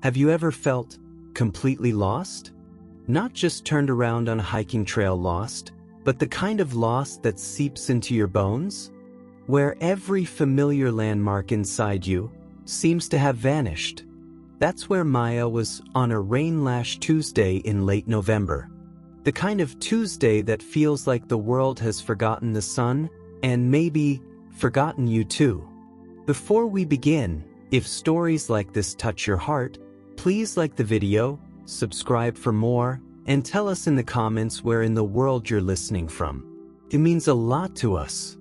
Have you ever felt completely lost? Not just turned around on a hiking trail lost, but the kind of lost that seeps into your bones? Where every familiar landmark inside you seems to have vanished. That's where Maya was on a rain-lashed Tuesday in late November. The kind of Tuesday that feels like the world has forgotten the sun, and maybe forgotten you too. Before we begin, if stories like this touch your heart, please like the video, subscribe for more, and tell us in the comments where in the world you're listening from. It means a lot to us.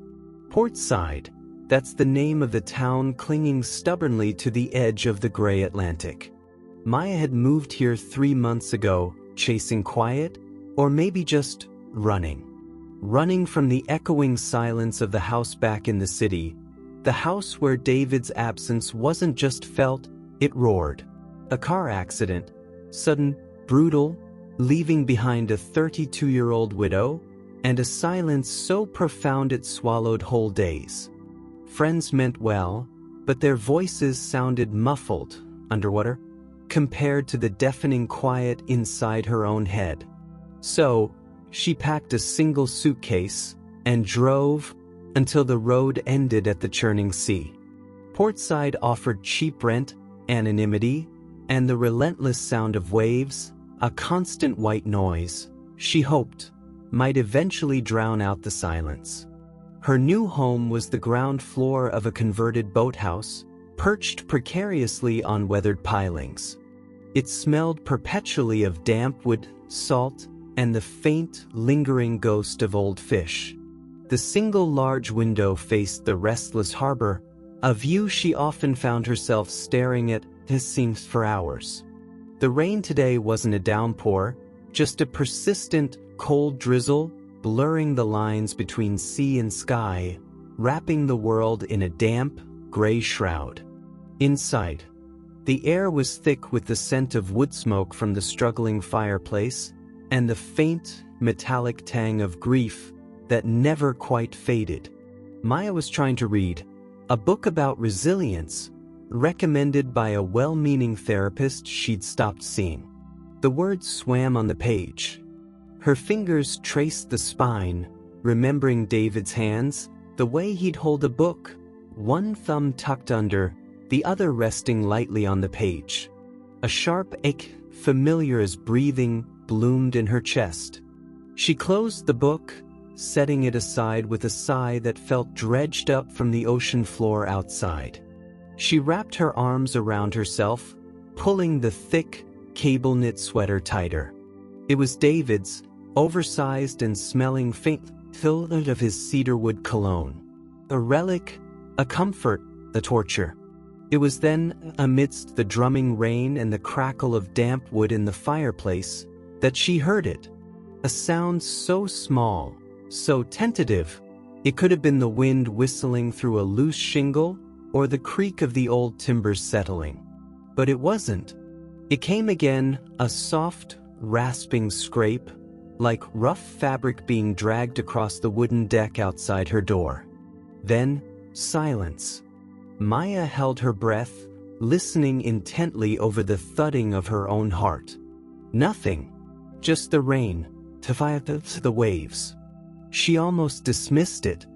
Portside, that's the name of the town clinging stubbornly to the edge of the gray Atlantic. Maya had moved here 3 months ago, chasing quiet, or maybe just running. Running from the echoing silence of the house back in the city, the house where David's absence wasn't just felt, it roared. A car accident, sudden, brutal, leaving behind a 32-year-old widow, and a silence so profound it swallowed whole days. Friends meant well, but their voices sounded muffled, underwater, compared to the deafening quiet inside her own head. So, she packed a single suitcase and drove until the road ended at the churning sea. Portside offered cheap rent, anonymity, and the relentless sound of waves, a constant white noise, she hoped, might eventually drown out the silence. Her new home was the ground floor of a converted boathouse, perched precariously on weathered pilings. It smelled perpetually of damp wood, salt, and the faint, lingering ghost of old fish. The single large window faced the restless harbor, a view she often found herself staring at, it seemed, for hours. The rain today wasn't a downpour, just a persistent, cold drizzle, blurring the lines between sea and sky, wrapping the world in a damp, gray shroud. Inside, the air was thick with the scent of wood smoke from the struggling fireplace, and the faint, metallic tang of grief that never quite faded. Maya was trying to read a book about resilience, recommended by a well-meaning therapist she'd stopped seeing. The words swam on the page. Her fingers traced the spine, remembering David's hands, the way he'd hold a book, one thumb tucked under, the other resting lightly on the page. A sharp ache, familiar as breathing, bloomed in her chest. She closed the book, setting it aside with a sigh that felt dredged up from the ocean floor outside. She wrapped her arms around herself, pulling the thick, cable-knit sweater tighter. It was David's, oversized and smelling faint, filled of his cedarwood cologne. A relic, a comfort, a torture. It was then, amidst the drumming rain and the crackle of damp wood in the fireplace, that she heard it. A sound so small, so tentative, it could have been the wind whistling through a loose shingle or the creak of the old timbers settling. But it wasn't. It came again, a soft, rasping scrape, like rough fabric being dragged across the wooden deck outside her door. Then, silence. Maya held her breath, listening intently over the thudding of her own heart. Nothing. Just the rain, to the waves. She almost dismissed it.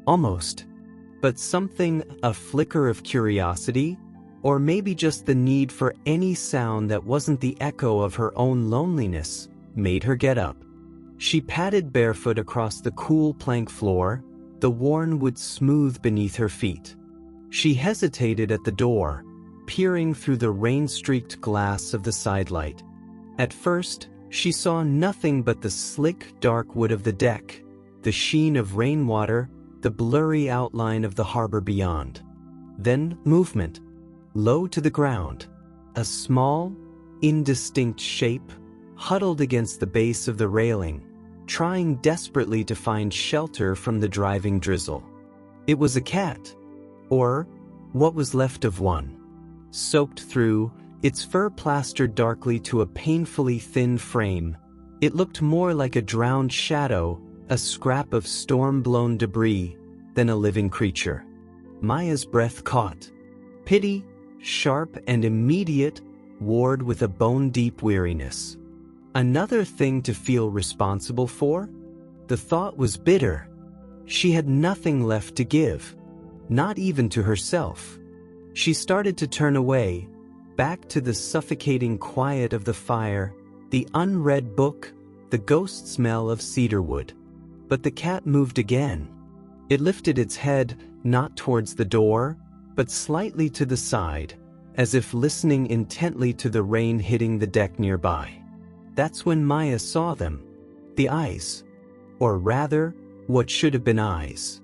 Almost. But something, a flicker of curiosity, or maybe just the need for any sound that wasn't the echo of her own loneliness, made her get up. She padded barefoot across the cool plank floor, the worn wood smooth beneath her feet. She hesitated at the door, peering through the rain-streaked glass of the sidelight. At first, she saw nothing but the slick, dark wood of the deck, the sheen of rainwater, the blurry outline of the harbor beyond. Then movement, low to the ground. A small, indistinct shape, huddled against the base of the railing, trying desperately to find shelter from the driving drizzle. It was a cat, or what was left of one. Soaked through, its fur plastered darkly to a painfully thin frame, it looked more like a drowned shadow, a scrap of storm-blown debris, than a living creature. Maya's breath caught. Pity, sharp and immediate, warred with a bone-deep weariness. Another thing to feel responsible for? The thought was bitter. She had nothing left to give, not even to herself. She started to turn away, back to the suffocating quiet of the fire, the unread book, the ghost smell of cedarwood. But the cat moved again. It lifted its head, not towards the door, but slightly to the side, as if listening intently to the rain hitting the deck nearby. That's when Maya saw them. The eyes. Or rather, what should have been eyes.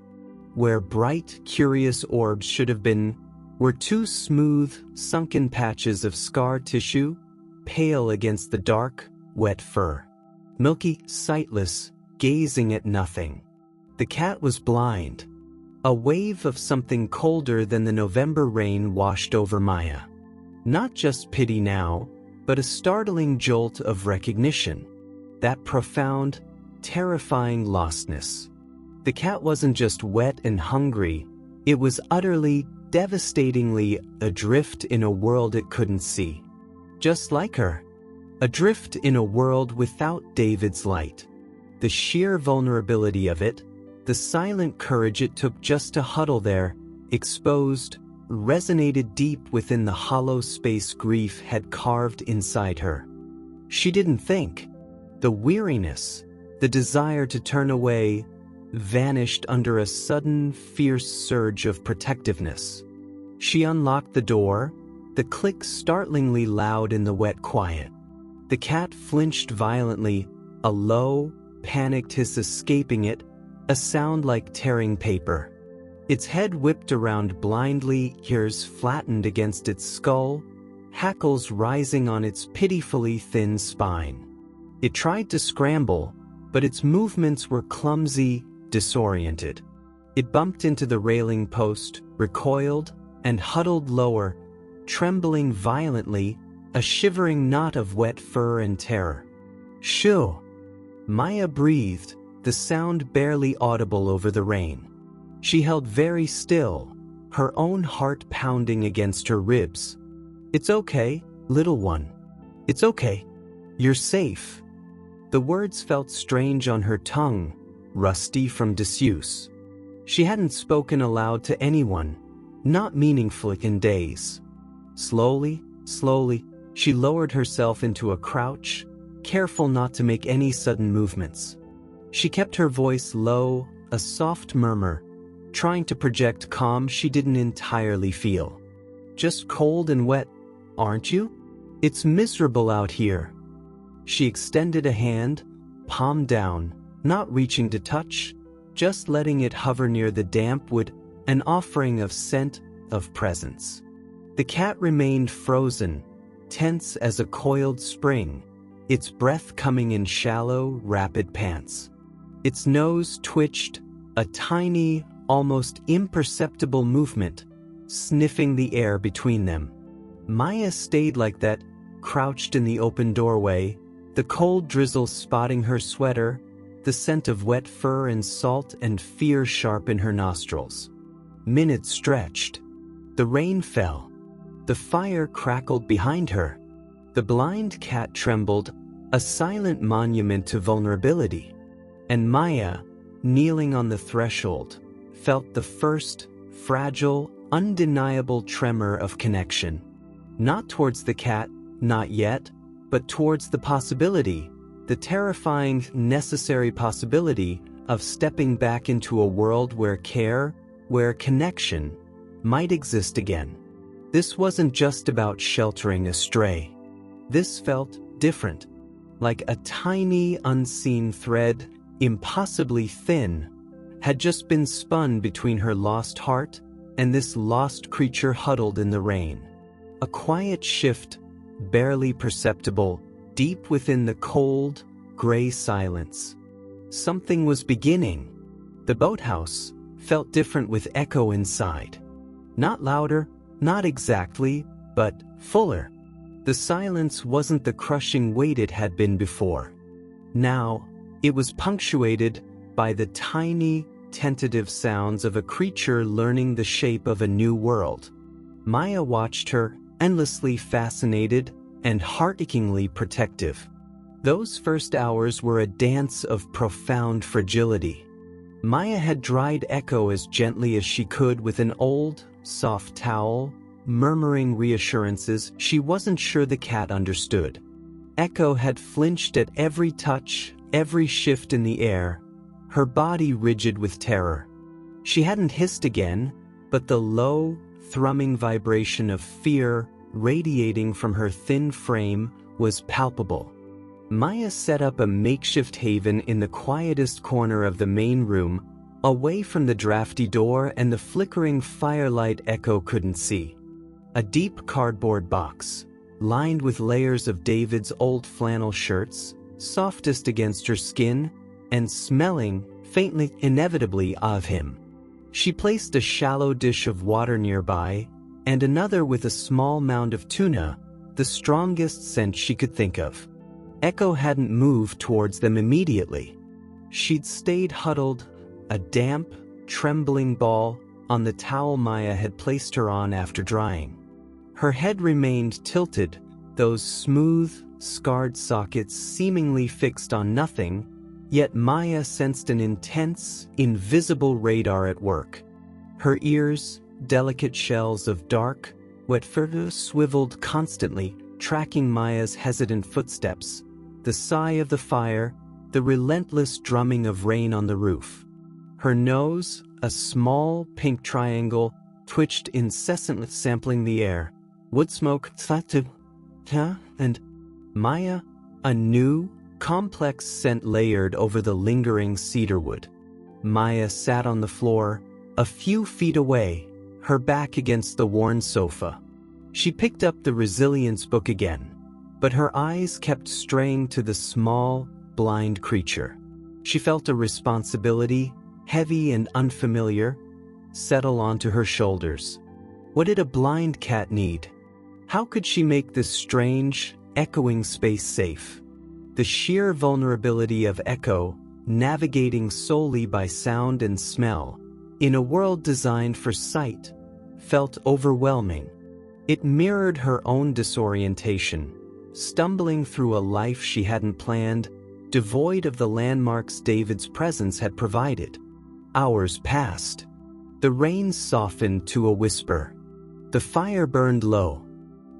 Where bright, curious orbs should have been, were two smooth, sunken patches of scar tissue, pale against the dark, wet fur. Milky, sightless, gazing at nothing. The cat was blind. A wave of something colder than the November rain washed over Maya. Not just pity now, but a startling jolt of recognition. That profound, terrifying lostness. The cat wasn't just wet and hungry, it was utterly, devastatingly adrift in a world it couldn't see. Just like her. Adrift in a world without David's light. The sheer vulnerability of it, the silent courage it took just to huddle there, exposed, resonated deep within the hollow space grief had carved inside her. She didn't think. The weariness, the desire to turn away, vanished under a sudden, fierce surge of protectiveness. She unlocked the door, the click startlingly loud in the wet quiet. The cat flinched violently, a low, panicked hiss escaping it, a sound like tearing paper. Its head whipped around blindly, ears flattened against its skull, hackles rising on its pitifully thin spine. It tried to scramble, but its movements were clumsy, disoriented. It bumped into the railing post, recoiled, and huddled lower, trembling violently, a shivering knot of wet fur and terror. Shoo! Maya breathed, the sound barely audible over the rain. She held very still, her own heart pounding against her ribs. "It's okay, little one. It's okay. You're safe." The words felt strange on her tongue, rusty from disuse. She hadn't spoken aloud to anyone, not meaningfully in days. Slowly, she lowered herself into a crouch, careful not to make any sudden movements. She kept her voice low, a soft murmur, trying to project calm she didn't entirely feel. "Just cold and wet, aren't you? It's miserable out here." She extended a hand, palm down, not reaching to touch, just letting it hover near the damp wood, an offering of scent, of presence. The cat remained frozen, tense as a coiled spring, its breath coming in shallow, rapid pants. Its nose twitched, a tiny, almost imperceptible movement, sniffing the air between them. Maya stayed like that, crouched in the open doorway, the cold drizzle spotting her sweater, the scent of wet fur and salt and fear sharp in her nostrils. Minutes stretched. The rain fell. The fire crackled behind her. The blind cat trembled, a silent monument to vulnerability. And Maya, kneeling on the threshold, felt the first, fragile, undeniable tremor of connection. Not towards the cat, not yet, but towards the possibility, the terrifying, necessary possibility of stepping back into a world where care, where connection, might exist again. This wasn't just about sheltering a stray. This felt different, like a tiny, unseen thread, impossibly thin, had just been spun between her lost heart and this lost creature huddled in the rain. A quiet shift, barely perceptible, deep within the cold, gray silence. Something was beginning. The boathouse felt different with echo inside. Not louder, not exactly, but fuller. The silence wasn't the crushing weight it had been before. Now, it was punctuated by the tiny, tentative sounds of a creature learning the shape of a new world. Maya watched her, endlessly fascinated, and heart-achingly protective. Those first hours were a dance of profound fragility. Maya had dried Echo as gently as she could with an old, soft towel, murmuring reassurances she wasn't sure the cat understood. Echo had flinched at every touch, every shift in the air, her body rigid with terror. She hadn't hissed again, but the low, thrumming vibration of fear radiating from her thin frame was palpable. Maya set up a makeshift haven in the quietest corner of the main room, away from the drafty door and the flickering firelight Echo couldn't see. A deep cardboard box, lined with layers of David's old flannel shirts, softest against her skin, and smelling, faintly, inevitably, of him. She placed a shallow dish of water nearby, and another with a small mound of tuna, the strongest scent she could think of. Echo hadn't moved towards them immediately. She'd stayed huddled, a damp, trembling ball, on the towel Maya had placed her on after drying. Her head remained tilted, those smooth, scarred sockets seemingly fixed on nothing, yet Maya sensed an intense, invisible radar at work. Her ears, delicate shells of dark, wet fur, swiveled constantly, tracking Maya's hesitant footsteps, the sigh of the fire, the relentless drumming of rain on the roof. Her nose, a small pink triangle, twitched incessantly, sampling the air. Wood smoke, and Maya, a new, complex scent layered over the lingering cedarwood. Maya sat on the floor, a few feet away, her back against the worn sofa. She picked up the resilience book again, but her eyes kept straying to the small, blind creature. She felt a responsibility, heavy and unfamiliar, settle onto her shoulders. What did a blind cat need? How could she make this strange, echoing space safe? The sheer vulnerability of Echo, navigating solely by sound and smell, in a world designed for sight, felt overwhelming. It mirrored her own disorientation, stumbling through a life she hadn't planned, devoid of the landmarks David's presence had provided. Hours passed. The rain softened to a whisper. The fire burned low.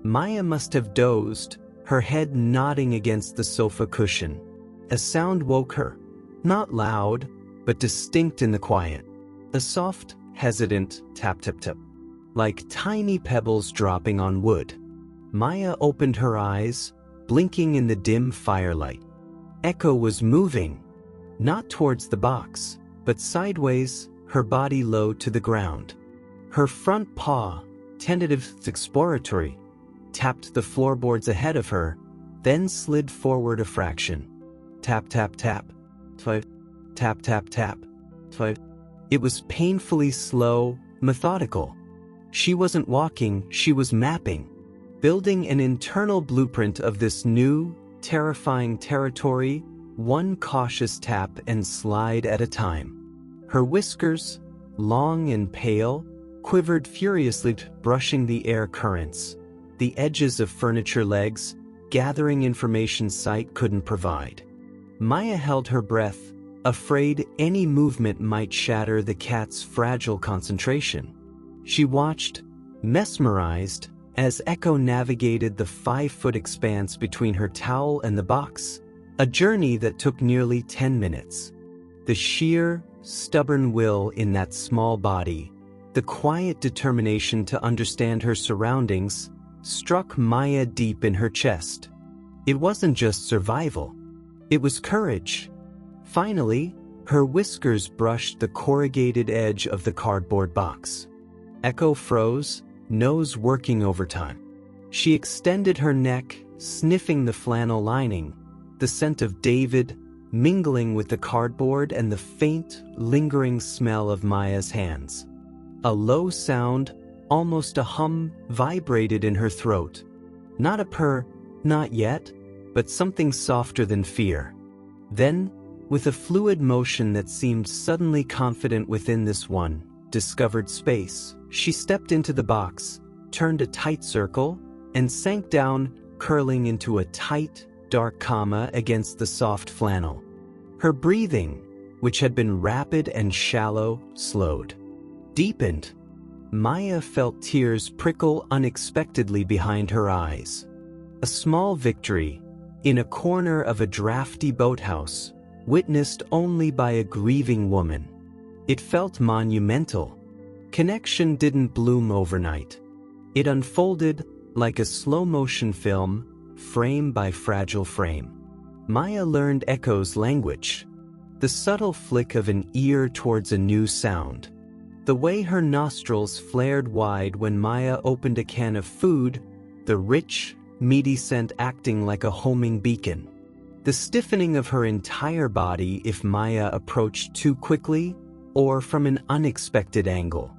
Maya must have dozed, her head nodding against the sofa cushion. A sound woke her, not loud, but distinct in the quiet. A soft, hesitant tap-tap-tap, like tiny pebbles dropping on wood. Maya opened her eyes, blinking in the dim firelight. Echo was moving, not towards the box, but sideways, her body low to the ground. Her front paw, tentative, exploratory, tapped the floorboards ahead of her, then slid forward a fraction. Tap, tap, tap. Tap, tap, tap, tap. It was painfully slow, methodical. She wasn't walking, she was mapping, building an internal blueprint of this new, terrifying territory, one cautious tap and slide at a time. Her whiskers, long and pale, quivered furiously, brushing the air currents, the edges of furniture legs, gathering information sight couldn't provide. Maya held her breath, afraid any movement might shatter the cat's fragile concentration. She watched, mesmerized, as Echo navigated the 5-foot expanse between her towel and the box, a journey that took nearly 10 minutes. The sheer, stubborn will in that small body, the quiet determination to understand her surroundings, struck Maya deep in her chest. It wasn't just survival. It was courage. Finally, her whiskers brushed the corrugated edge of the cardboard box. Echo froze, nose working overtime. She extended her neck, sniffing the flannel lining, the scent of David mingling with the cardboard and the faint, lingering smell of Maya's hands. A low sound, almost a hum, vibrated in her throat. Not a purr, not yet, but something softer than fear. Then, with a fluid motion that seemed suddenly confident within this one, discovered space, she stepped into the box, turned a tight circle, and sank down, curling into a tight, dark comma against the soft flannel. Her breathing, which had been rapid and shallow, slowed, deepened. Maya felt tears prickle unexpectedly behind her eyes. A small victory, in a corner of a drafty boathouse, witnessed only by a grieving woman. It felt monumental. Connection didn't bloom overnight. It unfolded like a slow-motion film, frame by fragile frame. Maya learned Echo's language, the subtle flick of an ear towards a new sound, the way her nostrils flared wide when Maya opened a can of food, the rich, meaty scent acting like a homing beacon, the stiffening of her entire body if Maya approached too quickly or from an unexpected angle.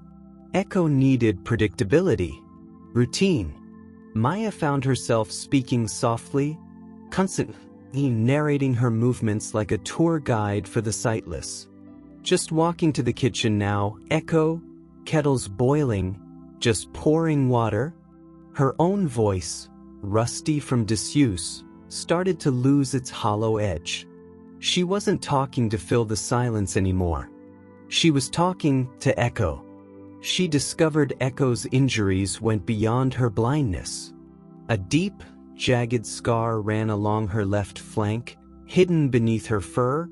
Echo needed predictability, routine. Maya found herself speaking softly, constantly narrating her movements like a tour guide for the sightless. Just walking to the kitchen now, Echo, kettles boiling, just pouring water. Her own voice, rusty from disuse, started to lose its hollow edge. She wasn't talking to fill the silence anymore. She was talking to Echo. She discovered Echo's injuries went beyond her blindness. A deep, jagged scar ran along her left flank, hidden beneath her fur,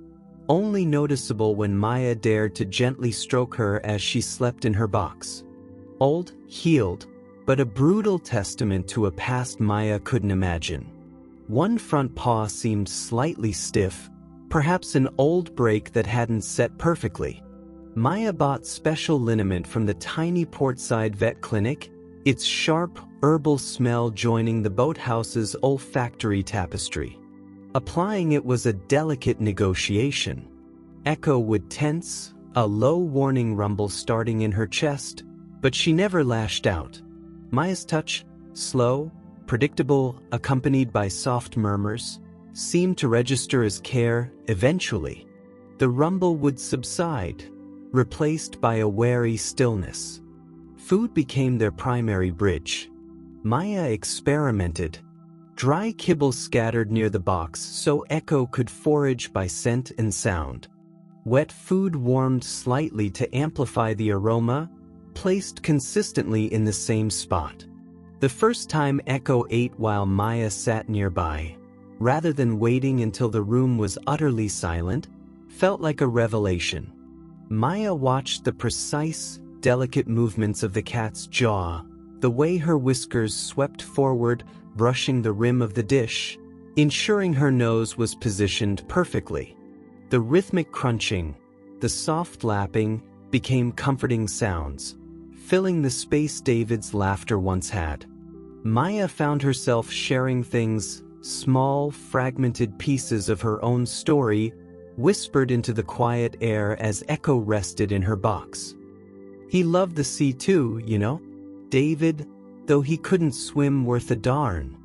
only noticeable when Maya dared to gently stroke her as she slept in her box. Old, healed, but a brutal testament to a past Maya couldn't imagine. One front paw seemed slightly stiff, perhaps an old break that hadn't set perfectly. Maya bought special liniment from the tiny portside vet clinic, its sharp, herbal smell joining the boathouse's olfactory tapestry. Applying it was a delicate negotiation. Echo would tense, a low warning rumble starting in her chest, but she never lashed out. Maya's touch, slow, predictable, accompanied by soft murmurs, seemed to register as care. Eventually, the rumble would subside, replaced by a wary stillness. Food became their primary bridge. Maya experimented. Dry kibble scattered near the box so Echo could forage by scent and sound. Wet food warmed slightly to amplify the aroma, placed consistently in the same spot. The first time Echo ate while Maya sat nearby, rather than waiting until the room was utterly silent, felt like a revelation. Maya watched the precise, delicate movements of the cat's jaw, the way her whiskers swept forward, brushing the rim of the dish, ensuring her nose was positioned perfectly. The rhythmic crunching, the soft lapping, became comforting sounds, filling the space David's laughter once had. Maya found herself sharing things, small, fragmented pieces of her own story, whispered into the quiet air as Echo rested in her box. He loved the sea too, you know, David, though he couldn't swim worth a darn.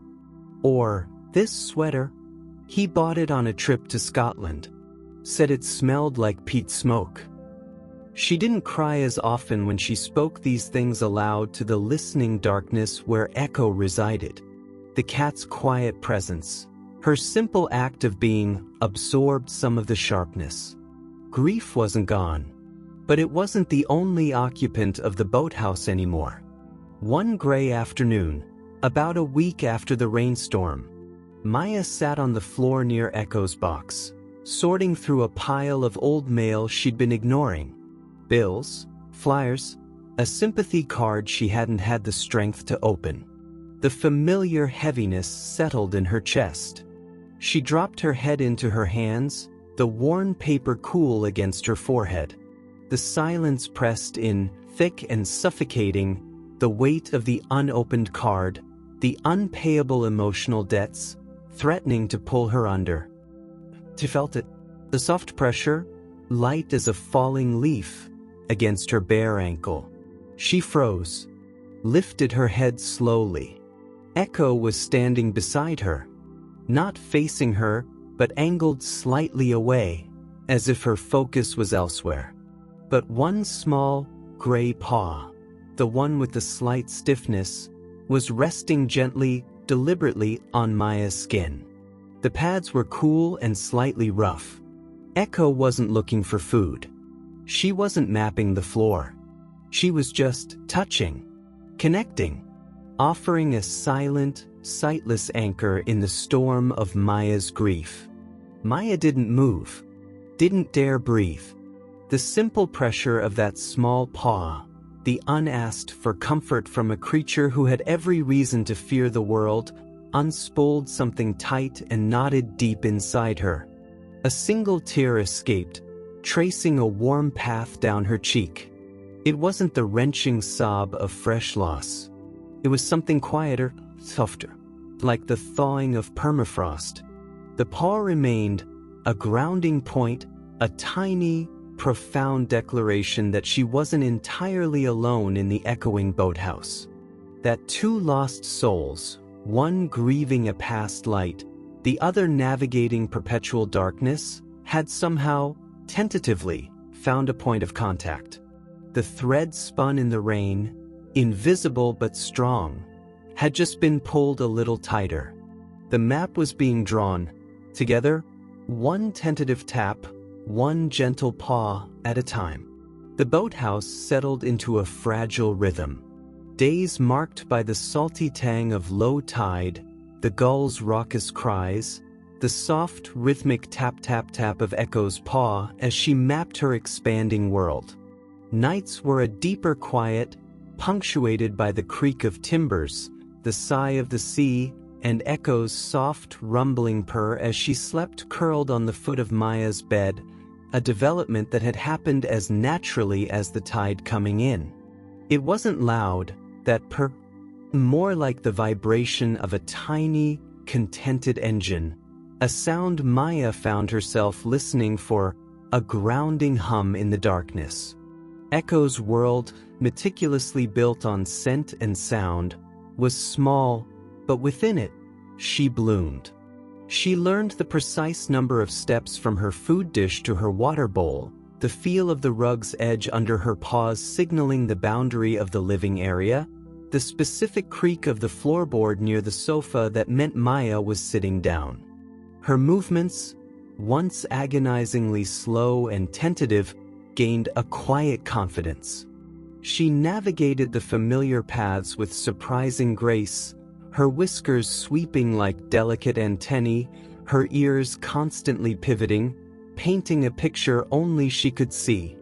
Or, this sweater, he bought it on a trip to Scotland. Said it smelled like peat smoke. She didn't cry as often when she spoke these things aloud to the listening darkness where Echo resided. The cat's quiet presence, her simple act of being, absorbed some of the sharpness. Grief wasn't gone, but it wasn't the only occupant of the boathouse anymore. One gray afternoon, about a week after the rainstorm, Maya sat on the floor near Echo's box, sorting through a pile of old mail she'd been ignoring. Bills, flyers, a sympathy card she hadn't had the strength to open. The familiar heaviness settled in her chest. She dropped her head into her hands, the worn paper cool against her forehead. The silence pressed in, thick and suffocating, the weight of the unopened card, the unpayable emotional debts, threatening to pull her under. She felt it, the soft pressure, light as a falling leaf, against her bare ankle. She froze, lifted her head slowly. Echo was standing beside her, not facing her, but angled slightly away, as if her focus was elsewhere. But one small, gray paw, the one with the slight stiffness, was resting gently, deliberately on Maya's skin. The pads were cool and slightly rough. Echo wasn't looking for food. She wasn't mapping the floor. She was just touching, connecting, offering a silent, sightless anchor in the storm of Maya's grief. Maya didn't move, didn't dare breathe. The simple pressure of that small paw, the unasked for comfort from a creature who had every reason to fear the world, unspooled something tight and knotted deep inside her. A single tear escaped, tracing a warm path down her cheek. It wasn't the wrenching sob of fresh loss. It was something quieter, softer, like the thawing of permafrost. The paw remained a grounding point, a tiny, profound declaration that she wasn't entirely alone in the echoing boathouse. That two lost souls, one grieving a past light, the other navigating perpetual darkness, had somehow, tentatively, found a point of contact. The thread spun in the rain, invisible but strong, had just been pulled a little tighter. The map was being drawn, together, one tentative tap, one gentle paw at a time. The boathouse settled into a fragile rhythm. Days marked by the salty tang of low tide, the gulls' raucous cries, the soft, rhythmic tap-tap-tap of Echo's paw as she mapped her expanding world. Nights were a deeper quiet, punctuated by the creak of timbers, the sigh of the sea, and Echo's soft, rumbling purr as she slept curled on the foot of Maya's bed, a development that had happened as naturally as the tide coming in. It wasn't loud, that purr, more like the vibration of a tiny, contented engine, a sound Maya found herself listening for, a grounding hum in the darkness. Echo's world, meticulously built on scent and sound, was small, but within it, she bloomed. She learned the precise number of steps from her food dish to her water bowl, the feel of the rug's edge under her paws signaling the boundary of the living area, the specific creak of the floorboard near the sofa that meant Maya was sitting down. Her movements, once agonizingly slow and tentative, gained a quiet confidence. She navigated the familiar paths with surprising grace, her whiskers sweeping like delicate antennae, her ears constantly pivoting, painting a picture only she could see.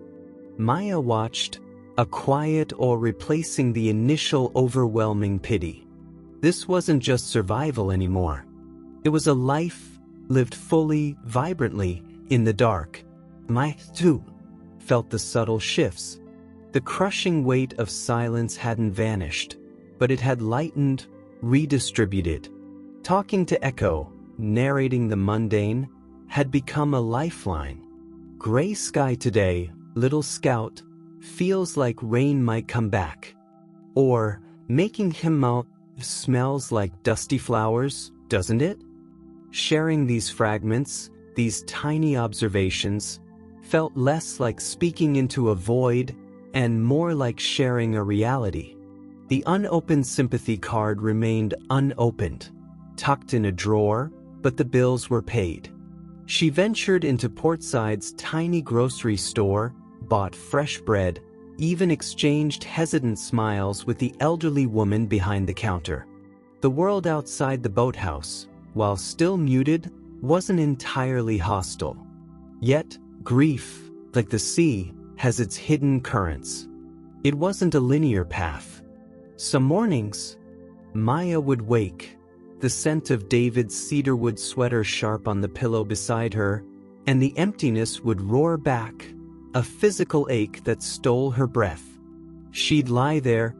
Maya watched, a quiet awe replacing the initial overwhelming pity. This wasn't just survival anymore. It was a life lived fully, vibrantly, in the dark. Maya, too, felt the subtle shifts. The crushing weight of silence hadn't vanished, but it had lightened, redistributed. Talking to Echo, narrating the mundane, had become a lifeline. Gray sky today, little scout, feels like rain might come back. Or, making him out smells like dusty flowers, doesn't it? Sharing these fragments, these tiny observations, felt less like speaking into a void and more like sharing a reality. The unopened sympathy card remained unopened, tucked in a drawer, but the bills were paid. She ventured into Portside's tiny grocery store, bought fresh bread, even exchanged hesitant smiles with the elderly woman behind the counter. The world outside the boathouse, while still muted, wasn't entirely hostile. Yet, grief, like the sea, has its hidden currents. It wasn't a linear path. Some mornings, Maya would wake, the scent of David's cedarwood sweater sharp on the pillow beside her, and the emptiness would roar back, a physical ache that stole her breath. She'd lie there,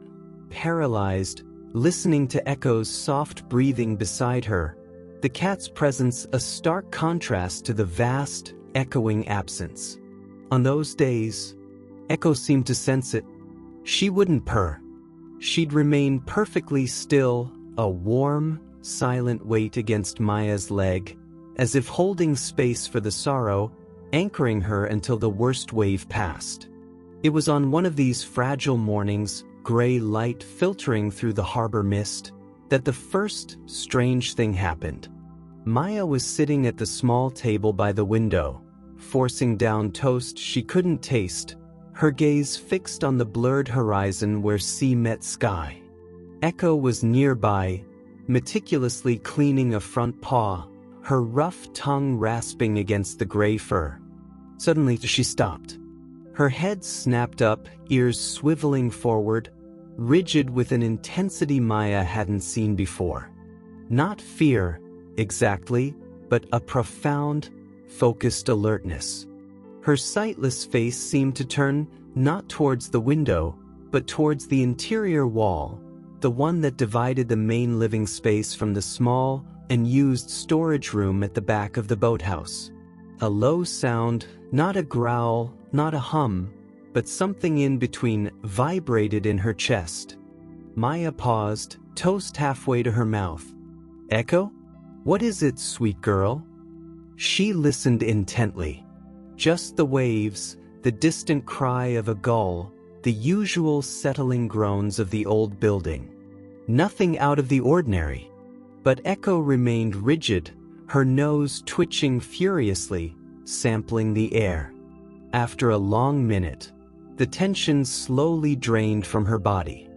paralyzed, listening to Echo's soft breathing beside her, the cat's presence a stark contrast to the vast, echoing absence. On those days, Echo seemed to sense it. She wouldn't purr. She'd remain perfectly still, a warm, silent weight against Maya's leg, as if holding space for the sorrow, anchoring her until the worst wave passed. It was on one of these fragile mornings, gray light filtering through the harbor mist, that the first strange thing happened. Maya was sitting at the small table by the window, forcing down toast she couldn't taste, her gaze fixed on the blurred horizon where sea met sky. Echo was nearby, meticulously cleaning a front paw, her rough tongue rasping against the gray fur. Suddenly she stopped. Her head snapped up, ears swiveling forward, rigid with an intensity Maya hadn't seen before. Not fear, exactly, but a profound, focused alertness. Her sightless face seemed to turn not towards the window, but towards the interior wall, the one that divided the main living space from the small, unused storage room at the back of the boathouse. A low sound, not a growl, not a hum, but something in between, vibrated in her chest. Maya paused, toast halfway to her mouth. "Echo? What is it, sweet girl?" She listened intently. Just the waves, the distant cry of a gull, the usual settling groans of the old building. Nothing out of the ordinary. But Echo remained rigid, her nose twitching furiously, sampling the air. After a long minute, the tension slowly drained from her body.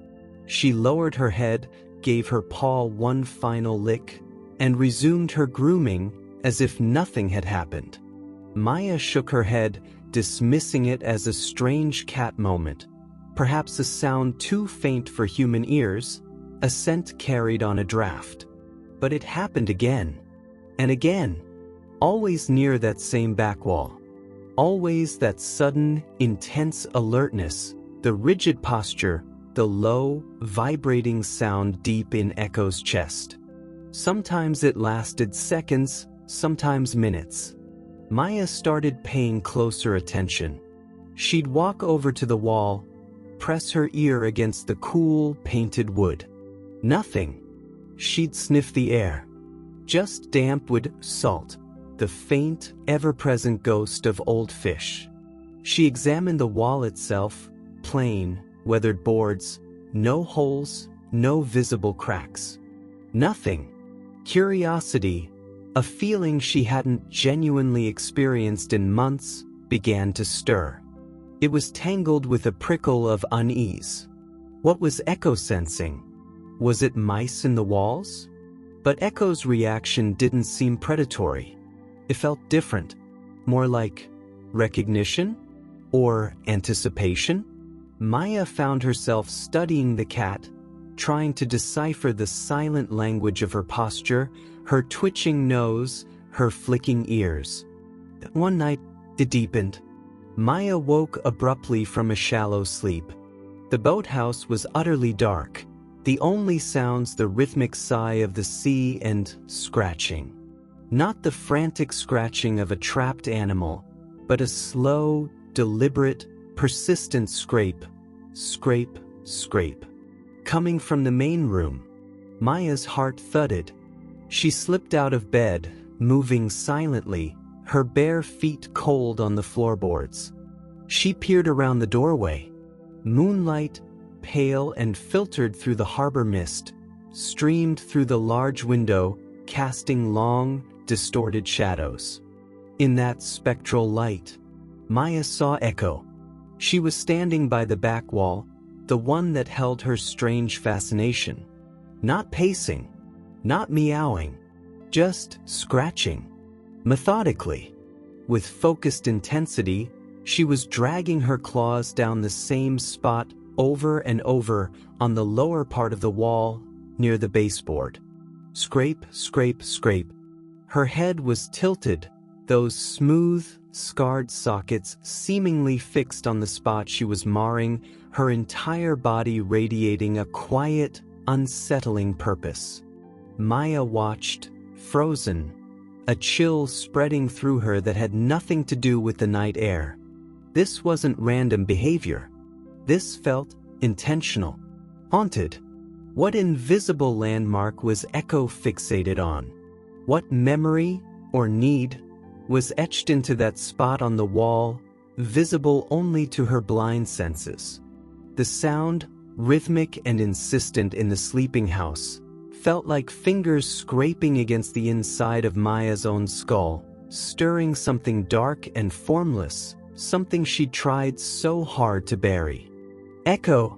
She lowered her head, gave her paw one final lick, and resumed her grooming as if nothing had happened. Maya shook her head, dismissing it as a strange cat moment, perhaps a sound too faint for human ears, a scent carried on a draft. But it happened again, and again, always near that same back wall. Always that sudden, intense alertness, the rigid posture, the low, vibrating sound deep in Echo's chest. Sometimes it lasted seconds, sometimes minutes. Maya started paying closer attention. She'd walk over to the wall, press her ear against the cool, painted wood. Nothing. She'd sniff the air. Just damp wood, salt, the faint, ever-present ghost of old fish. She examined the wall itself, plain, weathered boards, no holes, no visible cracks. Nothing. Curiosity, a feeling she hadn't genuinely experienced in months, began to stir. It was tangled with a prickle of unease. What was Echo sensing? Was it mice in the walls? But Echo's reaction didn't seem predatory. It felt different, more like recognition or anticipation. Maya found herself studying the cat, trying to decipher the silent language of her posture, her twitching nose, her flicking ears. One night, it deepened. Maya woke abruptly from a shallow sleep. The boathouse was utterly dark, the only sounds the rhythmic sigh of the sea and scratching. Not the frantic scratching of a trapped animal, but a slow, deliberate, persistent scrape, scrape, scrape. Coming from the main room. Maya's heart thudded. She slipped out of bed, moving silently, her bare feet cold on the floorboards. She peered around the doorway. Moonlight, pale and filtered through the harbor mist, streamed through the large window, casting long, distorted shadows. In that spectral light, Maya saw Echo. She was standing by the back wall, the one that held her strange fascination. Not pacing, not meowing, just scratching. Methodically, with focused intensity, she was dragging her claws down the same spot over and over on the lower part of the wall near the baseboard. Scrape, scrape, scrape. Her head was tilted, those smooth, scarred sockets seemingly fixed on the spot she was marring, her entire body radiating a quiet, unsettling purpose. Maya watched, frozen, a chill spreading through her that had nothing to do with the night air. This wasn't random behavior. This felt intentional, haunted. What invisible landmark was Echo fixated on? What memory, or need, was etched into that spot on the wall, visible only to her blind senses? The sound, rhythmic and insistent in the sleeping house, felt like fingers scraping against the inside of Maya's own skull, stirring something dark and formless, something she'd tried so hard to bury. "Echo,"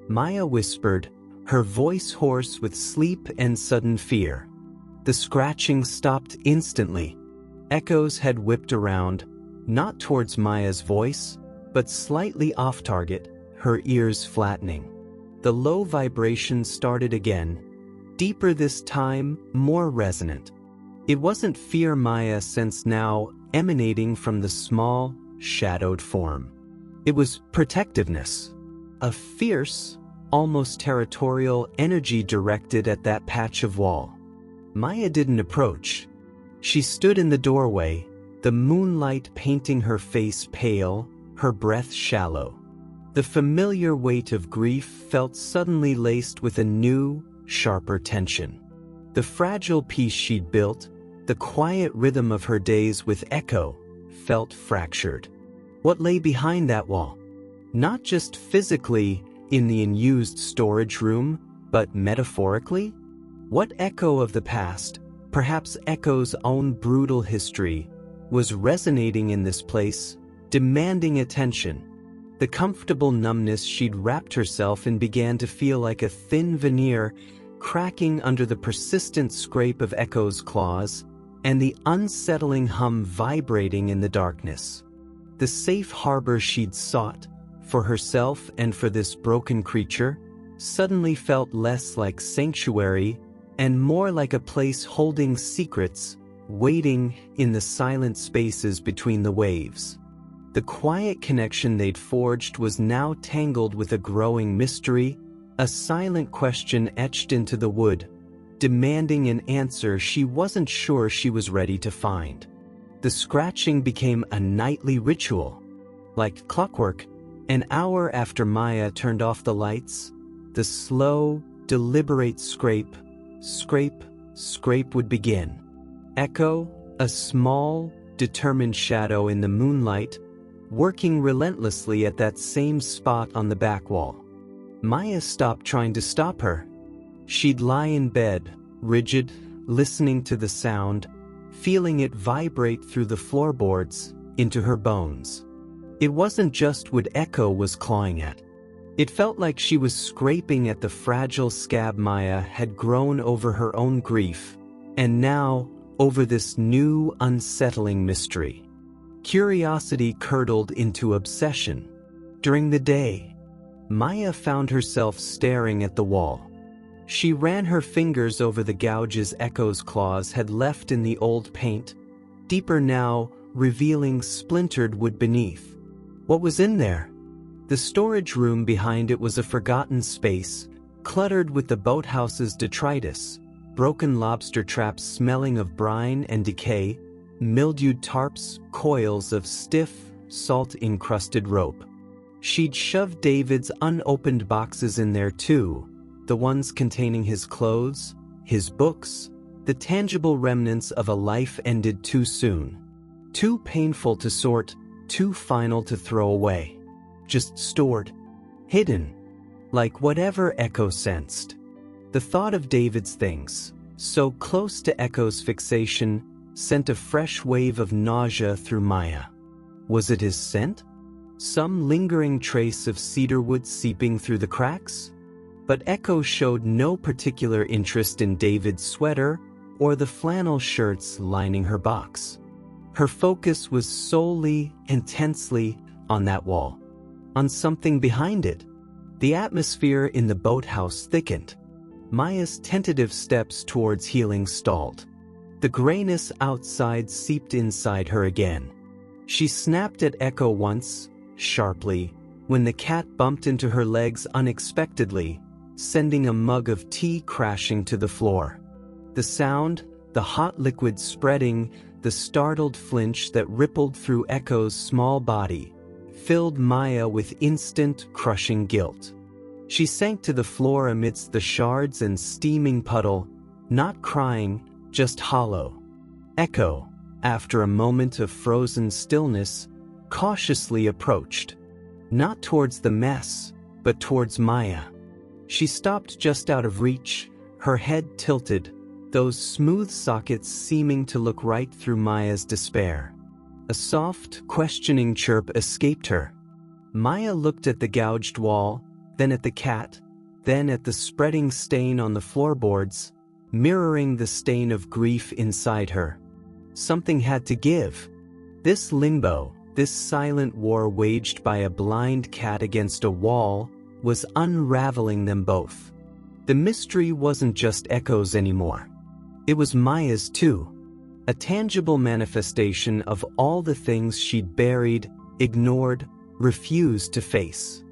Maya whispered, her voice hoarse with sleep and sudden fear. The scratching stopped instantly. Echo's head whipped around, not towards Maya's voice, but slightly off-target, her ears flattening. The low vibration started again, deeper this time, more resonant. It wasn't fear Maya sensed now emanating from the small, shadowed form. It was protectiveness, a fierce, almost territorial energy directed at that patch of wall. Maya didn't approach. She stood in the doorway, the moonlight painting her face pale, her breath shallow. The familiar weight of grief felt suddenly laced with a new, sharper tension. The fragile peace she'd built, the quiet rhythm of her days with Echo, felt fractured. What lay behind that wall? Not just physically, in the unused storage room, but metaphorically? What echo of the past, perhaps Echo's own brutal history, was resonating in this place, demanding attention? The comfortable numbness she'd wrapped herself in began to feel like a thin veneer cracking under the persistent scrape of Echo's claws, and the unsettling hum vibrating in the darkness. The safe harbor she'd sought, for herself and for this broken creature, suddenly felt less like sanctuary and more like a place holding secrets, waiting in the silent spaces between the waves. The quiet connection they'd forged was now tangled with a growing mystery, a silent question etched into the wood, demanding an answer she wasn't sure she was ready to find. The scratching became a nightly ritual. Like clockwork, an hour after Maya turned off the lights, the slow, deliberate scrape, scrape would begin. Echo, a small, determined shadow in the moonlight, working relentlessly at that same spot on the back wall. Maya stopped trying to stop her. She'd lie in bed, rigid, listening to the sound, feeling it vibrate through the floorboards, into her bones. It wasn't just what Echo was clawing at. It felt like she was scraping at the fragile scab Maya had grown over her own grief, and now over this new, unsettling mystery. Curiosity curdled into obsession. During the day, Maya found herself staring at the wall. She ran her fingers over the gouges Echo's claws had left in the old paint, deeper now, revealing splintered wood beneath. What was in there? The storage room behind it was a forgotten space, cluttered with the boathouse's detritus, broken lobster traps smelling of brine and decay, mildewed tarps, coils of stiff, salt-encrusted rope. She'd shoved David's unopened boxes in there too, the ones containing his clothes, his books, the tangible remnants of a life ended too soon. Too painful to sort, too final to throw away. Just stored, hidden, like whatever Echo sensed. The thought of David's things, so close to Echo's fixation, sent a fresh wave of nausea through Maya. Was it his scent? Some lingering trace of cedarwood seeping through the cracks? But Echo showed no particular interest in David's sweater or the flannel shirts lining her box. Her focus was solely, intensely, on that wall, on something behind it. The atmosphere in the boathouse thickened. Maya's tentative steps towards healing stalled. The grayness outside seeped inside her again. She snapped at Echo once, sharply, when the cat bumped into her legs unexpectedly, sending a mug of tea crashing to the floor. The sound, the hot liquid spreading, the startled flinch that rippled through Echo's small body, filled Maya with instant, crushing guilt. She sank to the floor amidst the shards and steaming puddle, not crying, just hollow. Echo, after a moment of frozen stillness, cautiously approached. Not towards the mess, but towards Maya. She stopped just out of reach, her head tilted, those smooth sockets seeming to look right through Maya's despair. A soft, questioning chirp escaped her. Maya looked at the gouged wall, then at the cat, then at the spreading stain on the floorboards, mirroring the stain of grief inside her. Something had to give. This limbo, this silent war waged by a blind cat against a wall, was unraveling them both. The mystery wasn't just Echo's anymore. It was Maya's too. A tangible manifestation of all the things she'd buried, ignored, refused to face.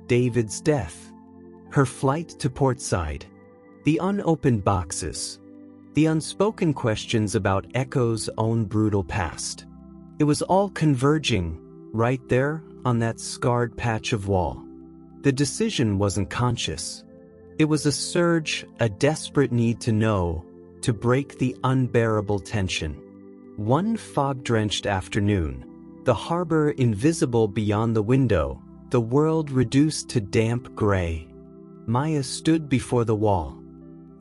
David's death. Her flight to Portside. The unopened boxes. The unspoken questions about Echo's own brutal past. It was all converging, right there, on that scarred patch of wall. The decision wasn't conscious. It was a surge, a desperate need to know, to break the unbearable tension. One fog-drenched afternoon, the harbor invisible beyond the window, the world reduced to damp gray. Maya stood before the wall.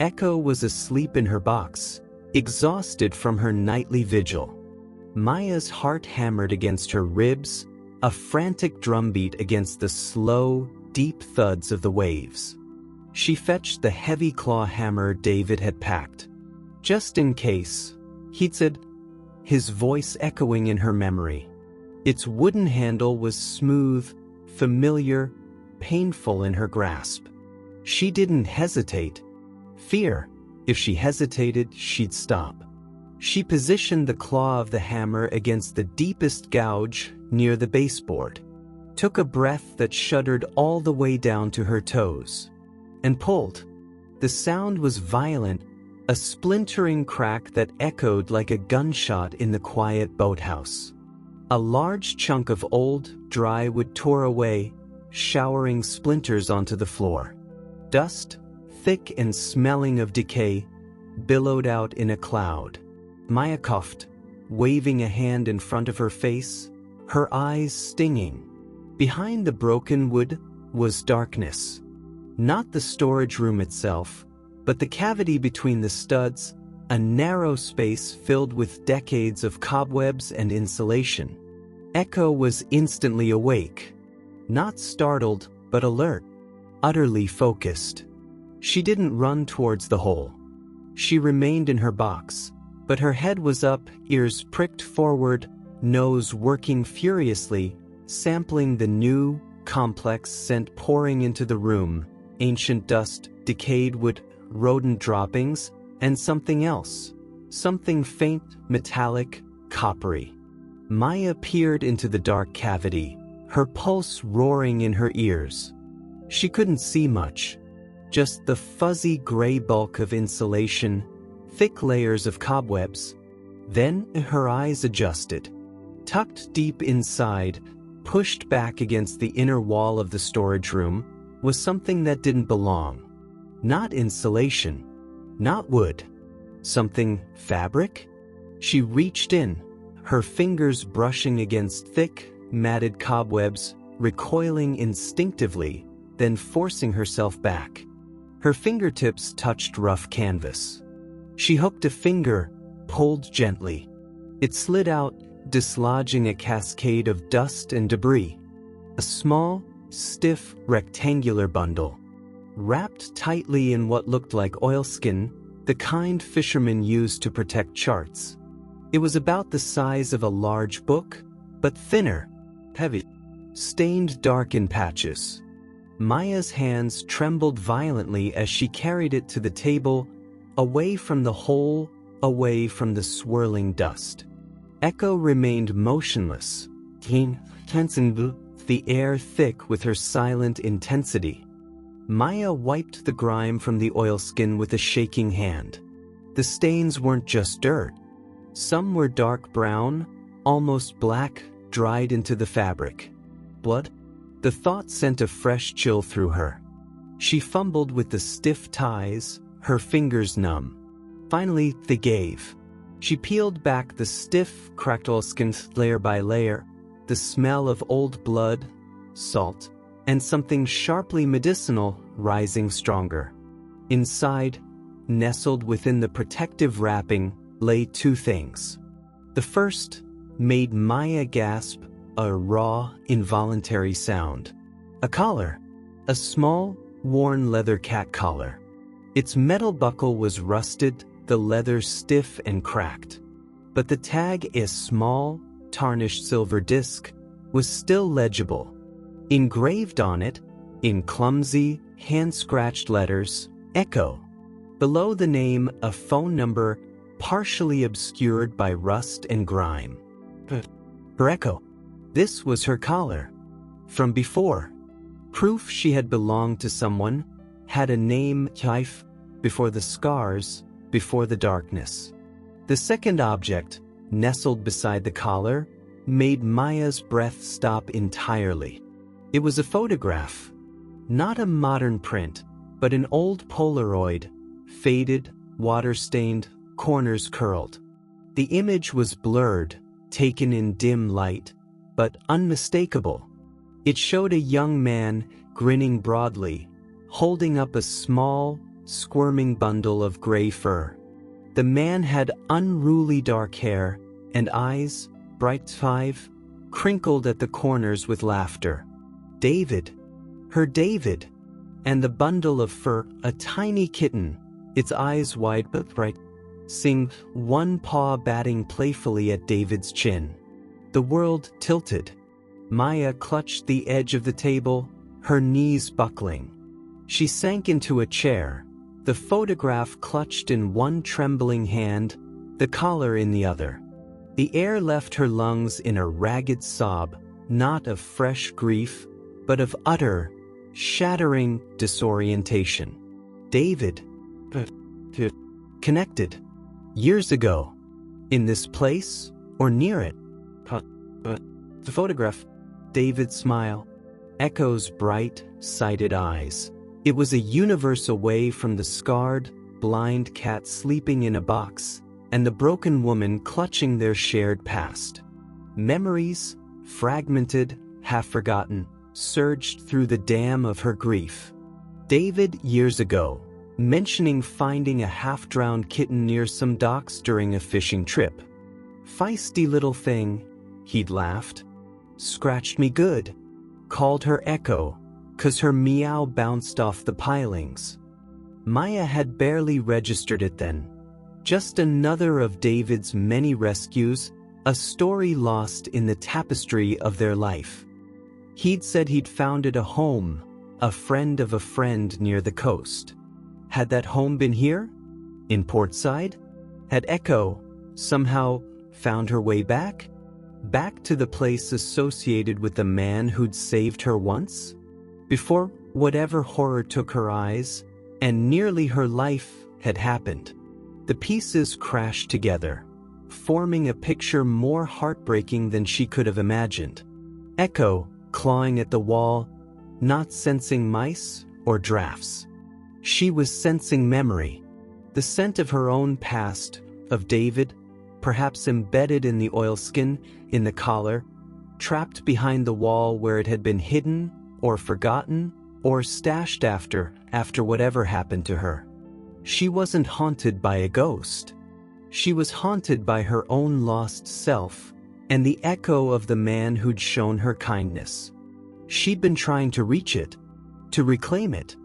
Echo was asleep in her box, exhausted from her nightly vigil. Maya's heart hammered against her ribs, a frantic drumbeat against the slow, deep thuds of the waves. She fetched the heavy claw hammer David had packed. Just in case, he'd said, his voice echoing in her memory. Its wooden handle was smooth, familiar, painful in her grasp. She didn't hesitate. Fear, if she hesitated, she'd stop. She positioned the claw of the hammer against the deepest gouge near the baseboard, took a breath that shuddered all the way down to her toes, and pulled. The sound was violent, a splintering crack that echoed like a gunshot in the quiet boathouse. A large chunk of old, dry wood tore away, showering splinters onto the floor. Dust, thick and smelling of decay, billowed out in a cloud. Maya coughed, waving a hand in front of her face, her eyes stinging. Behind the broken wood was darkness. Not the storage room itself, but the cavity between the studs, a narrow space filled with decades of cobwebs and insulation. Echo was instantly awake. Not startled, but alert, utterly focused. She didn't run towards the hole. She remained in her box, but her head was up, ears pricked forward, nose working furiously, sampling the new, complex scent pouring into the room, ancient dust, decayed wood, rodent droppings, and something else. Something faint, metallic, coppery. Maya peered into the dark cavity, her pulse roaring in her ears. She couldn't see much. Just the fuzzy gray bulk of insulation, thick layers of cobwebs. Then her eyes adjusted. Tucked deep inside, pushed back against the inner wall of the storage room, was something that didn't belong. Not insulation, not wood. Something fabric? She reached in, her fingers brushing against thick, matted cobwebs, recoiling instinctively, then forcing herself back. Her fingertips touched rough canvas. She hooked a finger, pulled gently. It slid out, dislodging a cascade of dust and debris. A small, stiff, rectangular bundle. Wrapped tightly in what looked like oilskin, the kind fishermen used to protect charts. It was about the size of a large book, but thinner, heavy, stained dark in patches. Maya's hands trembled violently as she carried it to the table, away from the hole, away from the swirling dust. Echo remained motionless, the air thick with her silent intensity. Maya wiped the grime from the oilskin with a shaking hand. The stains weren't just dirt. Some were dark brown, almost black, dried into the fabric. Blood? The thought sent a fresh chill through her. She fumbled with the stiff ties, her fingers numb. Finally, they gave. She peeled back the stiff, cracked oilskin layer by layer, the smell of old blood, salt, and something sharply medicinal rising stronger. Inside, nestled within the protective wrapping, lay two things. The first made Maya gasp, a raw, involuntary sound. A collar. A small, worn leather cat collar. Its metal buckle was rusted, the leather stiff and cracked. But the tag, a small, tarnished silver disc, was still legible. Engraved on it, in clumsy, hand-scratched letters, Echo. Below the name, a phone number partially obscured by rust and grime. Her Echo. This was her collar. From before. Proof she had belonged to someone, had a name, life, before the scars, before the darkness. The second object, nestled beside the collar, made Maya's breath stop entirely. It was a photograph. Not a modern print, but an old Polaroid, faded, water-stained, corners curled. The image was blurred, taken in dim light, but unmistakable. It showed a young man, grinning broadly, holding up a small, squirming bundle of gray fur. The man had unruly dark hair, and eyes, bright 5, crinkled at the corners with laughter. David. Her David. And the bundle of fur, a tiny kitten, its eyes wide but bright, seeing one paw batting playfully at David's chin. The world tilted. Maya clutched the edge of the table, her knees buckling. She sank into a chair, the photograph clutched in one trembling hand, the collar in the other. The air left her lungs in a ragged sob, not of fresh grief, but of utter, shattering disorientation. David. Connected. Years ago. In this place, or near it. The photograph. David's smile. Echo's bright, sighted eyes. It was a universe away from the scarred, blind cat sleeping in a box, and the broken woman clutching their shared past. Memories, fragmented, half-forgotten, surged through the dam of her grief. David, years ago, mentioning finding a half-drowned kitten near some docks during a fishing trip. Feisty little thing, he'd laughed. Scratched me good. Called her Echo, 'cause her meow bounced off the pilings. Maya had barely registered it then. Just another of David's many rescues, a story lost in the tapestry of their life. He'd said he'd founded a home, a friend of a friend near the coast. Had that home been here? In Portside? Had Echo, somehow, found her way back? Back to the place associated with the man who'd saved her once? Before whatever horror took her eyes, and nearly her life, had happened. The pieces crashed together, forming a picture more heartbreaking than she could have imagined. Echo, clawing at the wall, not sensing mice or drafts. She was sensing memory, the scent of her own past, of David, perhaps embedded in the oilskin, in the collar, trapped behind the wall where it had been hidden, or forgotten, or stashed after whatever happened to her. She wasn't haunted by a ghost. She was haunted by her own lost self, and the echo of the man who'd shown her kindness. She'd been trying to reach it, to reclaim it,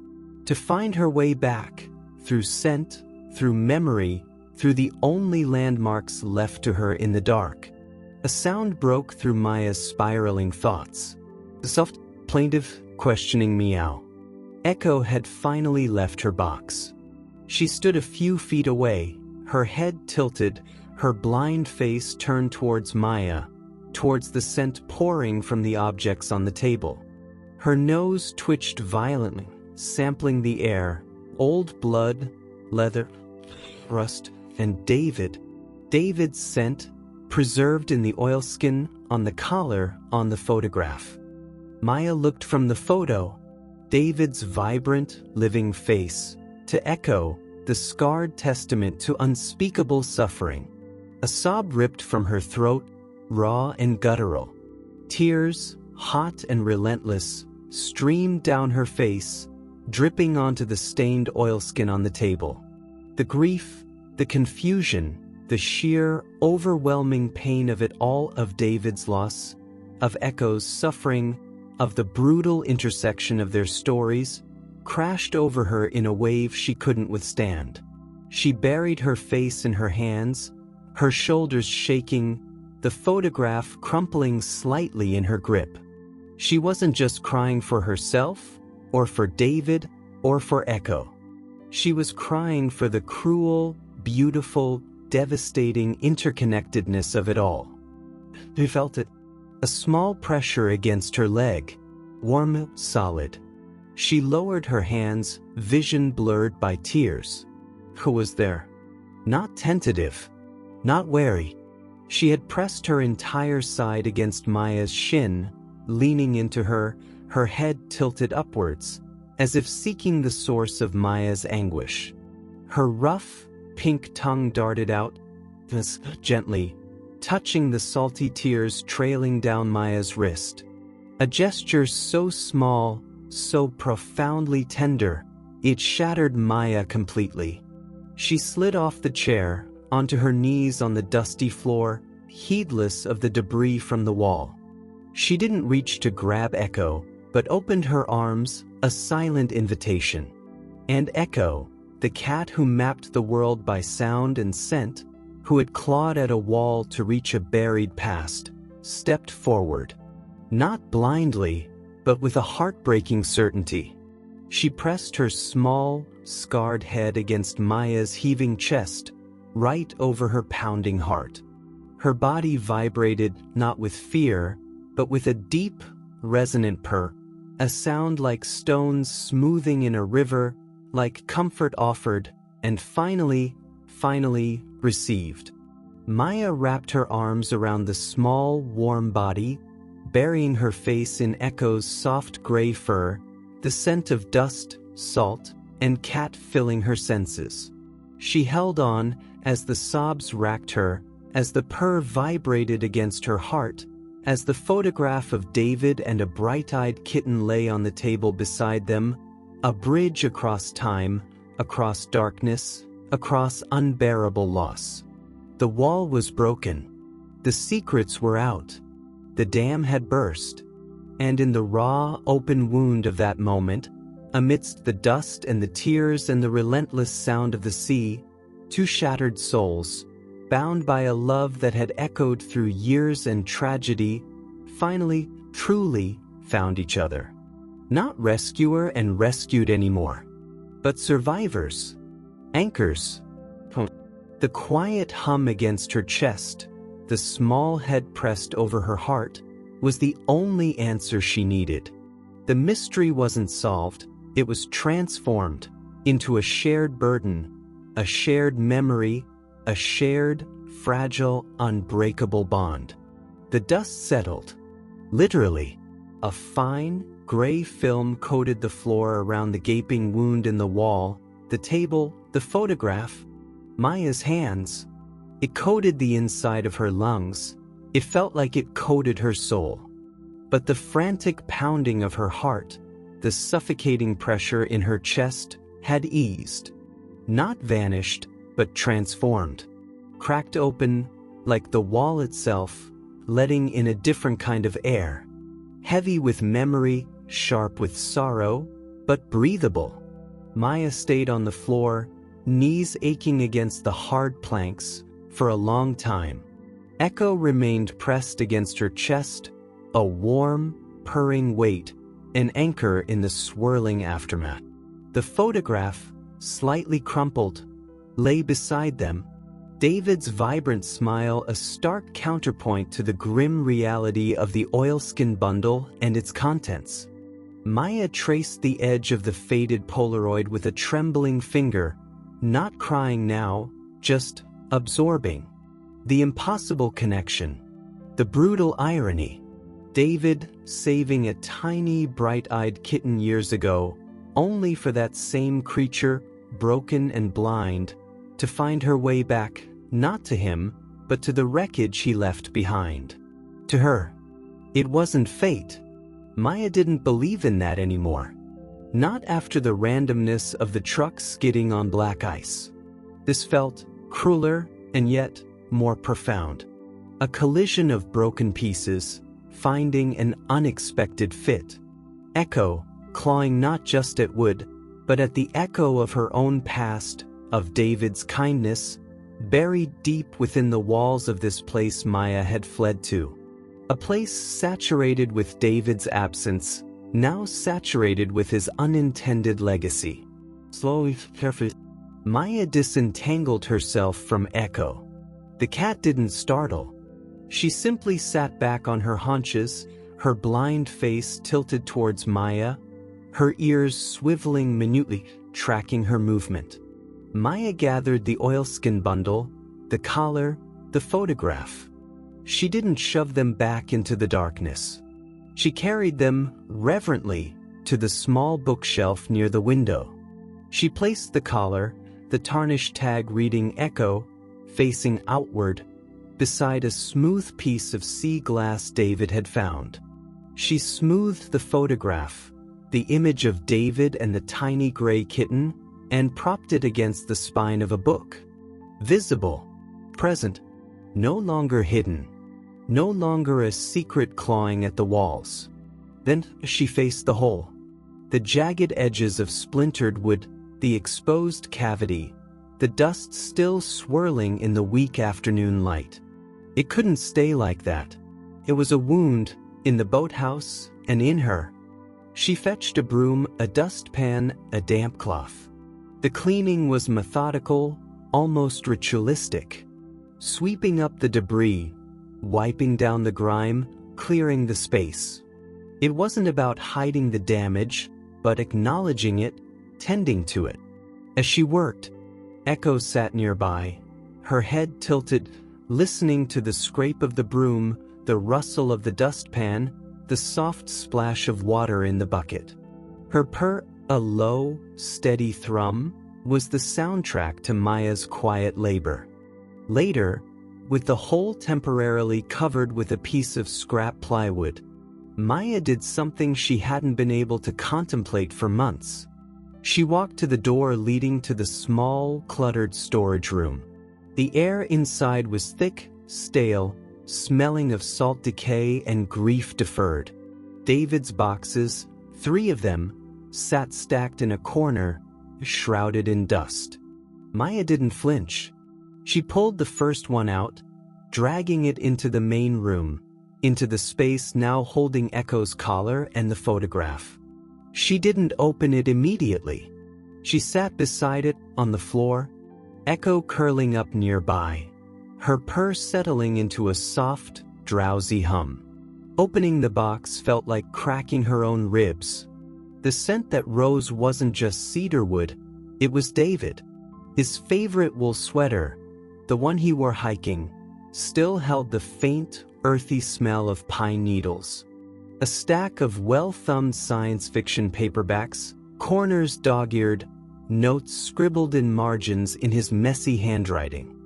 to find her way back, through scent, through memory, through the only landmarks left to her in the dark. A sound broke through Maya's spiraling thoughts. The soft, plaintive, questioning meow. Echo had finally left her box. She stood a few feet away, her head tilted, her blind face turned towards Maya, towards the scent pouring from the objects on the table. Her nose twitched violently, sampling the air, old blood, leather, rust, and David's scent, preserved in the oilskin, on the collar, on the photograph. Maya looked from the photo, David's vibrant, living face, to Echo, the scarred testament to unspeakable suffering. A sob ripped from her throat, raw and guttural. Tears, hot and relentless, streamed down her face, dripping onto the stained oilskin on the table. The grief, the confusion, the sheer, overwhelming pain of it all, of David's loss, of Echo's suffering, of the brutal intersection of their stories, crashed over her in a wave she couldn't withstand. She buried her face in her hands, her shoulders shaking, the photograph crumpling slightly in her grip. She wasn't just crying for herself, or for David, or for Echo. She was crying for the cruel, beautiful, devastating interconnectedness of it all. She felt it. A small pressure against her leg, warm, solid. She lowered her hands, vision blurred by tears. Who was there? Not tentative, not wary. She had pressed her entire side against Maya's shin, leaning into her, her head tilted upwards, as if seeking the source of Maya's anguish. Her rough, pink tongue darted out, gently, touching the salty tears trailing down Maya's wrist. A gesture so small, so profoundly tender, it shattered Maya completely. She slid off the chair, onto her knees on the dusty floor, heedless of the debris from the wall. She didn't reach to grab Echo, but opened her arms, a silent invitation. And Echo, the cat who mapped the world by sound and scent, who had clawed at a wall to reach a buried past, stepped forward. Not blindly, but with a heartbreaking certainty. She pressed her small, scarred head against Maya's heaving chest, right over her pounding heart. Her body vibrated not with fear, but with a deep, resonant purr, a sound like stones smoothing in a river, like comfort offered, and finally received. Maya wrapped her arms around the small, warm body, burying her face in Echo's soft gray fur, the scent of dust, salt, and cat filling her senses. She held on as the sobs racked her, as the purr vibrated against her heart, as the photograph of David and a bright-eyed kitten lay on the table beside them, a bridge across time, across darkness, across unbearable loss. The wall was broken. The secrets were out. The dam had burst. And in the raw, open wound of that moment, amidst the dust and the tears and the relentless sound of the sea, two shattered souls, bound by a love that had echoed through years and tragedy, finally, truly found each other. Not rescuer and rescued anymore, but survivors, anchors. The quiet hum against her chest, the small head pressed over her heart, was the only answer she needed. The mystery wasn't solved, it was transformed into a shared burden, a shared memory, a shared, fragile, unbreakable bond. The dust settled. Literally, a fine, gray film coated the floor around the gaping wound in the wall, the table, the photograph, Maya's hands. It coated the inside of her lungs. It felt like it coated her soul. But the frantic pounding of her heart, the suffocating pressure in her chest, had eased. Not vanished, but transformed. Cracked open, like the wall itself, letting in a different kind of air. Heavy with memory, sharp with sorrow, but breathable. Maya stayed on the floor, knees aching against the hard planks, for a long time. Echo remained pressed against her chest, a warm, purring weight, an anchor in the swirling aftermath. The photograph, slightly crumpled, lay beside them, David's vibrant smile a stark counterpoint to the grim reality of the oilskin bundle and its contents. Maya traced the edge of the faded Polaroid with a trembling finger, not crying now, just absorbing. The impossible connection, the brutal irony. David saving a tiny, bright-eyed kitten years ago, only for that same creature, broken and blind, to find her way back, not to him, but to the wreckage he left behind. To her. It wasn't fate. Maya didn't believe in that anymore. Not after the randomness of the truck skidding on black ice. This felt crueler and yet more profound. A collision of broken pieces, finding an unexpected fit. Echo, clawing not just at wood, but at the echo of her own past, of David's kindness, buried deep within the walls of this place Maya had fled to. A place saturated with David's absence, now saturated with his unintended legacy. Slowly, carefully, Maya disentangled herself from Echo. The cat didn't startle. She simply sat back on her haunches, her blind face tilted towards Maya, her ears swiveling minutely, tracking her movement. Maya gathered the oilskin bundle, the collar, the photograph. She didn't shove them back into the darkness. She carried them, reverently, to the small bookshelf near the window. She placed the collar, the tarnished tag reading Echo, facing outward, beside a smooth piece of sea glass David had found. She smoothed the photograph, the image of David and the tiny gray kitten, and propped it against the spine of a book. Visible, present, no longer hidden, no longer a secret clawing at the walls. Then she faced the hole. The jagged edges of splintered wood, the exposed cavity, the dust still swirling in the weak afternoon light. It couldn't stay like that. It was a wound, in the boathouse, and in her. She fetched a broom, a dustpan, a damp cloth. The cleaning was methodical, almost ritualistic. Sweeping up the debris, wiping down the grime, clearing the space. It wasn't about hiding the damage, but acknowledging it, tending to it. As she worked, Echo sat nearby, her head tilted, listening to the scrape of the broom, the rustle of the dustpan, the soft splash of water in the bucket. Her purr, a low, steady thrum, was the soundtrack to Maya's quiet labor. Later, with the hole temporarily covered with a piece of scrap plywood, Maya did something she hadn't been able to contemplate for months. She walked to the door leading to the small, cluttered storage room. The air inside was thick, stale, smelling of salt decay and grief deferred. David's boxes, 3 of them, sat stacked in a corner, shrouded in dust. Maya didn't flinch. She pulled the first one out, dragging it into the main room, into the space now holding Echo's collar and the photograph. She didn't open it immediately. She sat beside it, on the floor, Echo curling up nearby, her purr settling into a soft, drowsy hum. Opening the box felt like cracking her own ribs. The scent that rose wasn't just cedarwood, it was David. His favorite wool sweater, the one he wore hiking, still held the faint, earthy smell of pine needles. A stack of well-thumbed science fiction paperbacks, corners dog-eared, notes scribbled in margins in his messy handwriting.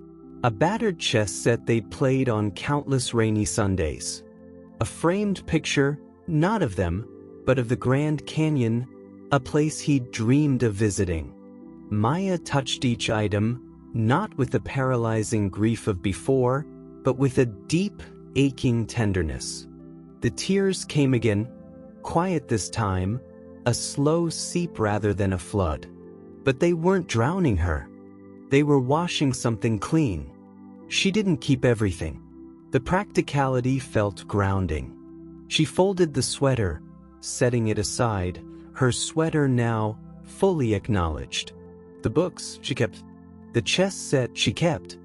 A battered chess set they'd played on countless rainy Sundays. A framed picture, not of them, but of the Grand Canyon, a place he'd dreamed of visiting. Maya touched each item, not with the paralyzing grief of before, but with a deep, aching tenderness. The tears came again, quiet this time, a slow seep rather than a flood. But they weren't drowning her. They were washing something clean. She didn't keep everything. The practicality felt grounding. She folded the sweater, setting it aside, her sweater now fully acknowledged. The books she kept. The chess set she kept.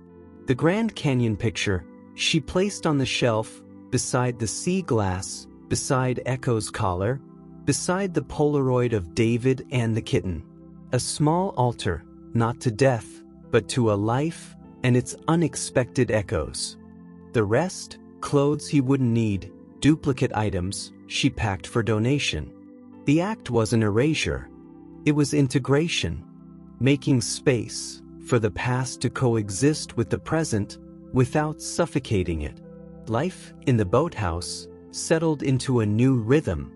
The Grand Canyon picture she placed on the shelf, beside the sea glass, beside Echo's collar, beside the Polaroid of David and the kitten. A small altar, not to death, but to a life and its unexpected echoes. The rest, clothes he wouldn't need, duplicate items, she packed for donation. The act wasn't erasure. It was integration, making space for the past to coexist with the present without suffocating it. Life in the boathouse settled into a new rhythm,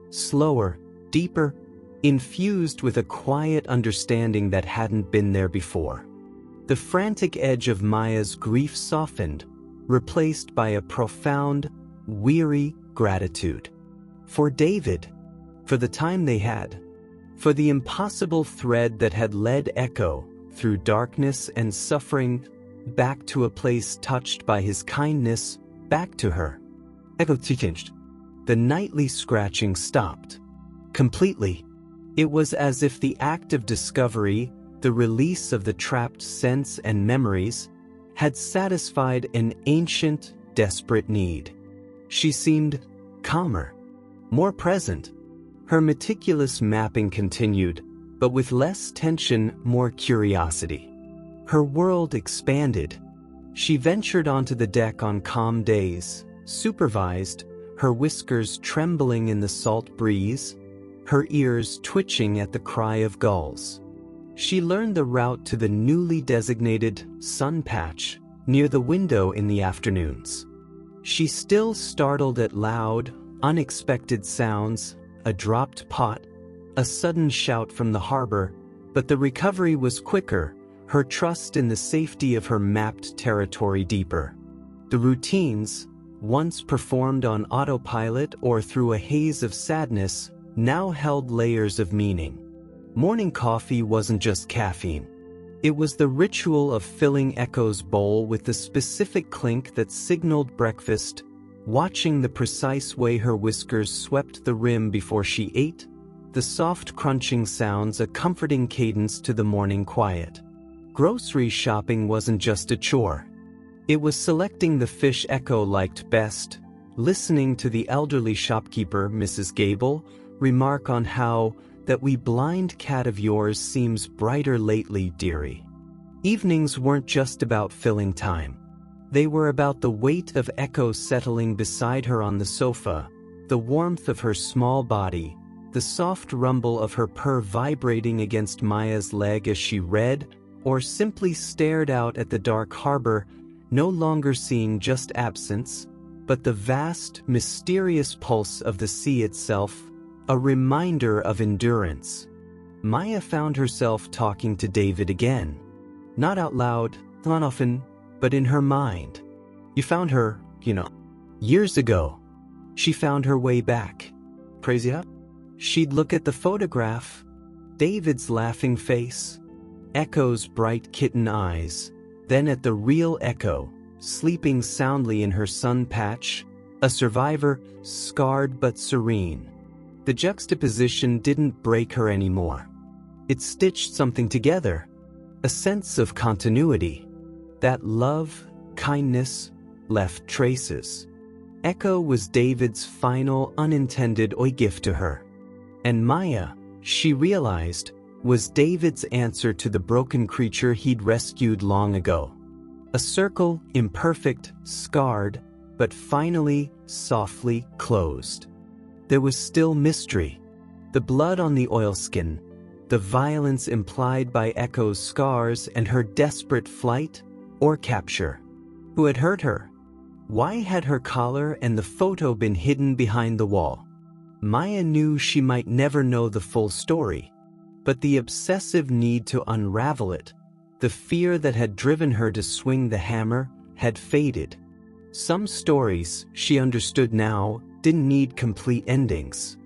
slower, deeper, infused with a quiet understanding that hadn't been there before. The frantic edge of Maya's grief softened, replaced by a profound, weary gratitude. For David, for the time they had, for the impossible thread that had led Echo through darkness and suffering back to a place touched by his kindness, back to her. Echo changed. The nightly scratching stopped. Completely. It was as if the act of discovery, the release of the trapped sense and memories, had satisfied an ancient, desperate need. She seemed calmer, more present. Her meticulous mapping continued, but with less tension, more curiosity. Her world expanded. She ventured onto the deck on calm days, supervised, her whiskers trembling in the salt breeze, her ears twitching at the cry of gulls. She learned the route to the newly designated sun patch near the window in the afternoons. She still startled at loud, unexpected sounds, a dropped pot, a sudden shout from the harbor, but the recovery was quicker, her trust in the safety of her mapped territory deeper. The routines, once performed on autopilot or through a haze of sadness, now held layers of meaning. Morning coffee wasn't just caffeine. It was the ritual of filling Echo's bowl with the specific clink that signaled breakfast, watching the precise way her whiskers swept the rim before she ate, the soft crunching sounds a comforting cadence to the morning quiet. Grocery shopping wasn't just a chore. It was selecting the fish Echo liked best, listening to the elderly shopkeeper, Mrs. Gable, remark on how "that wee blind cat of yours seems brighter lately, dearie." Evenings weren't just about filling time. They were about the weight of Echo settling beside her on the sofa, the warmth of her small body, the soft rumble of her purr vibrating against Maya's leg as she read, or simply stared out at the dark harbor, no longer seeing just absence, but the vast, mysterious pulse of the sea itself, a reminder of endurance. Maya found herself talking to David again. Not out loud, not often, but in her mind. You found her, years ago. She found her way back. Crazy up? She'd look at the photograph, David's laughing face, Echo's bright kitten eyes, then at the real Echo, sleeping soundly in her sun patch, a survivor, scarred but serene. The juxtaposition didn't break her anymore. It stitched something together, a sense of continuity. That love, kindness, left traces. Echo was David's final unintended gift to her. And Maya, she realized, was David's answer to the broken creature he'd rescued long ago. A circle, imperfect, scarred, but finally, softly closed. There was still mystery. The blood on the oilskin, the violence implied by Echo's scars and her desperate flight or capture. Who had hurt her? Why had her collar and the photo been hidden behind the wall? Maya knew she might never know the full story, but the obsessive need to unravel it, the fear that had driven her to swing the hammer, had faded. Some stories, she understood now, didn't need complete endings.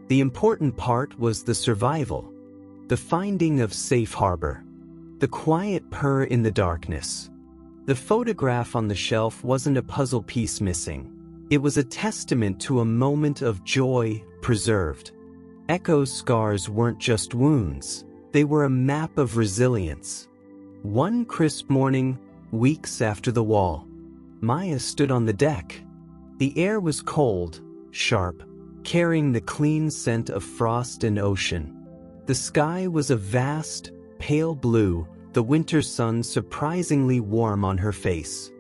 The important part was the survival, the finding of safe harbor, the quiet purr in the darkness. The photograph on the shelf wasn't a puzzle piece missing. It was a testament to a moment of joy preserved. Echo's scars weren't just wounds. They were a map of resilience. One crisp morning, weeks after the wall, Maya stood on the deck. The air was cold, sharp, carrying the clean scent of frost and ocean. The sky was a vast, pale blue, the winter sun surprisingly warm on her face.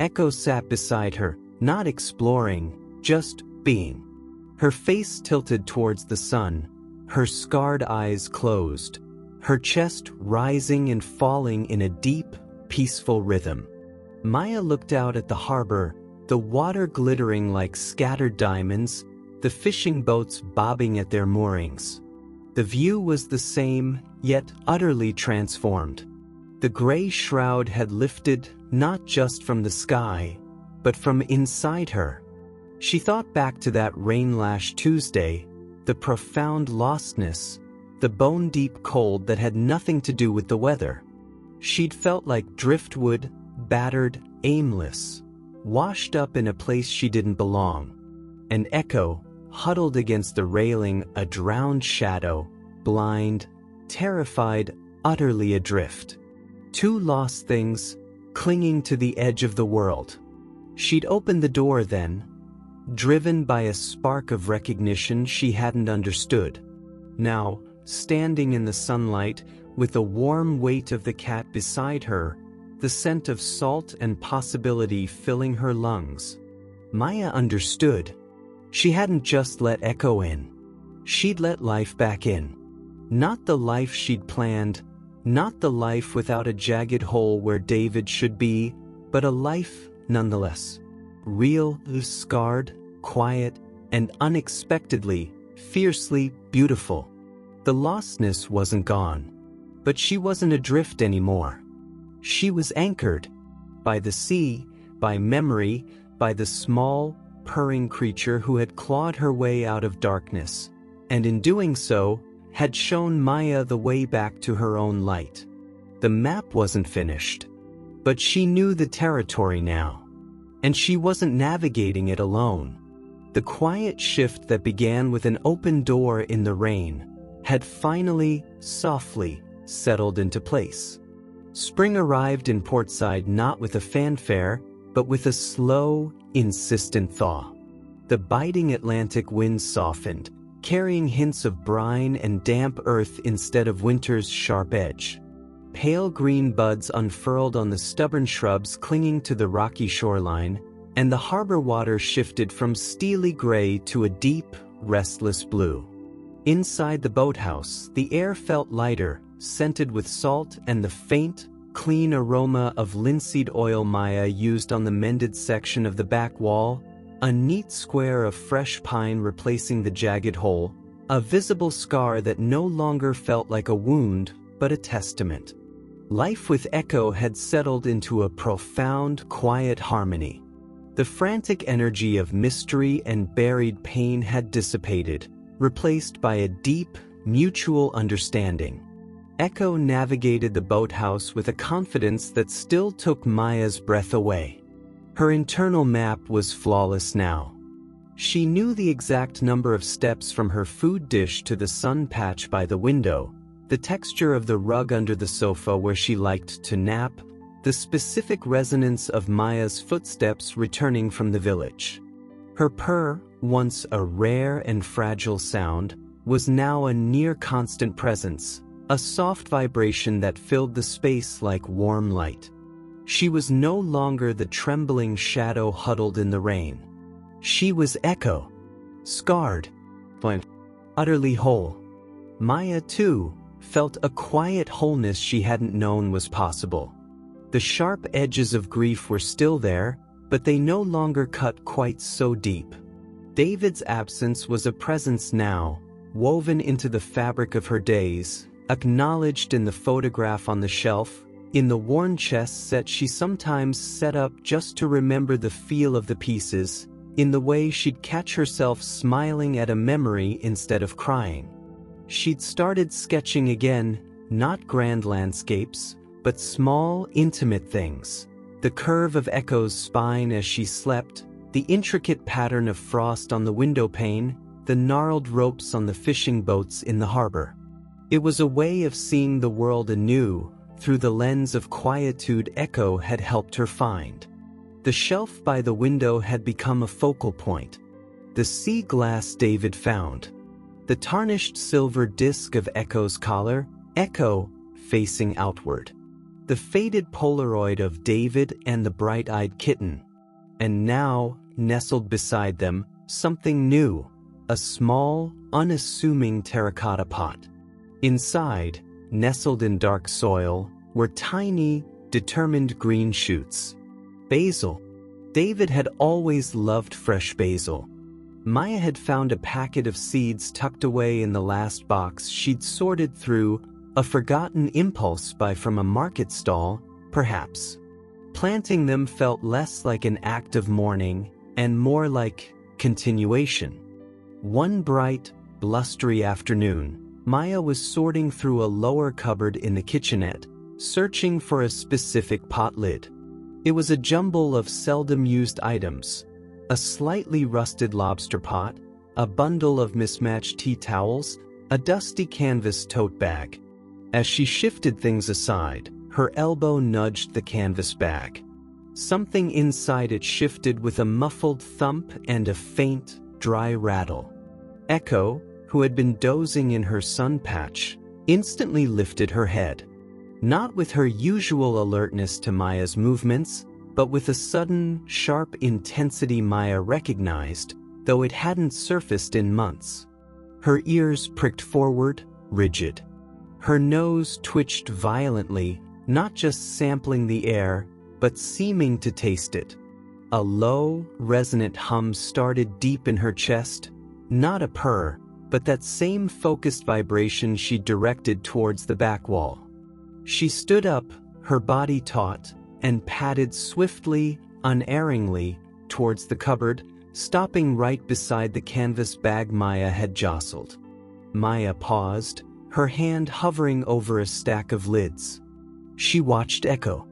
Echo sat beside her, not exploring, just being. Her face tilted towards the sun, her scarred eyes closed, her chest rising and falling in a deep, peaceful rhythm. Maya looked out at the harbor, the water glittering like scattered diamonds, the fishing boats bobbing at their moorings. The view was the same, yet utterly transformed. The gray shroud had lifted not just from the sky, but from inside her. She thought back to that rain-lashed Tuesday, the profound lostness, the bone-deep cold that had nothing to do with the weather. She'd felt like driftwood, battered, aimless, washed up in a place she didn't belong. And Echo, huddled against the railing, a drowned shadow, blind, terrified, utterly adrift. Two lost things, clinging to the edge of the world. She'd opened the door then, driven by a spark of recognition she hadn't understood. Now, standing in the sunlight, with the warm weight of the cat beside her, the scent of salt and possibility filling her lungs, Maya understood. She hadn't just let Echo in. She'd let life back in. Not the life she'd planned, not the life without a jagged hole where David should be, but a life nonetheless. Real, scarred, quiet, and unexpectedly, fiercely beautiful. The lostness wasn't gone, but she wasn't adrift anymore. She was anchored by the sea, by memory, by the small, purring creature who had clawed her way out of darkness, and in doing so, had shown Maya the way back to her own light. The map wasn't finished, but she knew the territory now, and she wasn't navigating it alone. The quiet shift that began with an open door in the rain had finally, softly, settled into place. Spring arrived in Portside not with a fanfare, but with a slow, insistent thaw. The biting Atlantic winds softened, carrying hints of brine and damp earth instead of winter's sharp edge. Pale green buds unfurled on the stubborn shrubs clinging to the rocky shoreline, and the harbor water shifted from steely gray to a deep, restless blue. Inside the boathouse, the air felt lighter, scented with salt and the faint, clean aroma of linseed oil Maya used on the mended section of the back wall, a neat square of fresh pine replacing the jagged hole, a visible scar that no longer felt like a wound, but a testament. Life with Echo had settled into a profound, quiet harmony. The frantic energy of mystery and buried pain had dissipated, replaced by a deep, mutual understanding. Echo navigated the boathouse with a confidence that still took Maya's breath away. Her internal map was flawless now. She knew the exact number of steps from her food dish to the sun patch by the window, the texture of the rug under the sofa where she liked to nap, the specific resonance of Maya's footsteps returning from the village. Her purr, once a rare and fragile sound, was now a near-constant presence, a soft vibration that filled the space like warm light. She was no longer the trembling shadow huddled in the rain. She was Echo, scarred, but utterly whole. Maya, too, felt a quiet wholeness she hadn't known was possible. The sharp edges of grief were still there, but they no longer cut quite so deep. David's absence was a presence now, woven into the fabric of her days, acknowledged in the photograph on the shelf, in the worn chess set she sometimes set up just to remember the feel of the pieces, in the way she'd catch herself smiling at a memory instead of crying. She'd started sketching again, not grand landscapes, but small, intimate things. The curve of Echo's spine as she slept, the intricate pattern of frost on the window pane, the gnarled ropes on the fishing boats in the harbor. It was a way of seeing the world anew, through the lens of quietude Echo had helped her find. The shelf by the window had become a focal point. The sea glass David found. The tarnished silver disc of Echo's collar, Echo, facing outward. The faded Polaroid of David and the bright-eyed kitten. And now, nestled beside them, something new, a small, unassuming terracotta pot. Inside, nestled in dark soil, were tiny, determined green shoots. Basil. David had always loved fresh basil. Maya had found a packet of seeds tucked away in the last box she'd sorted through, A forgotten impulse buy from a market stall, perhaps. Planting them felt less like an act of mourning and more like continuation. One bright, blustery afternoon, Maya was sorting through a lower cupboard in the kitchenette, searching for a specific pot lid. It was a jumble of seldom-used items: a slightly rusted lobster pot, a bundle of mismatched tea towels, a dusty canvas tote bag. As she shifted things aside, her elbow nudged the canvas bag. Something inside it shifted with a muffled thump and a faint, dry rattle. Echo, who had been dozing in her sun patch, instantly lifted her head. Not with her usual alertness to Maya's movements, but with a sudden, sharp intensity Maya recognized, though it hadn't surfaced in months. Her ears pricked forward, rigid. Her nose twitched violently, not just sampling the air, but seeming to taste it. A low, resonant hum started deep in her chest, not a purr, but that same focused vibration she directed towards the back wall. She stood up, her body taut, and padded swiftly, unerringly, towards the cupboard, stopping right beside the canvas bag Maya had jostled. Maya paused, her hand hovering over a stack of lids. She watched Echo.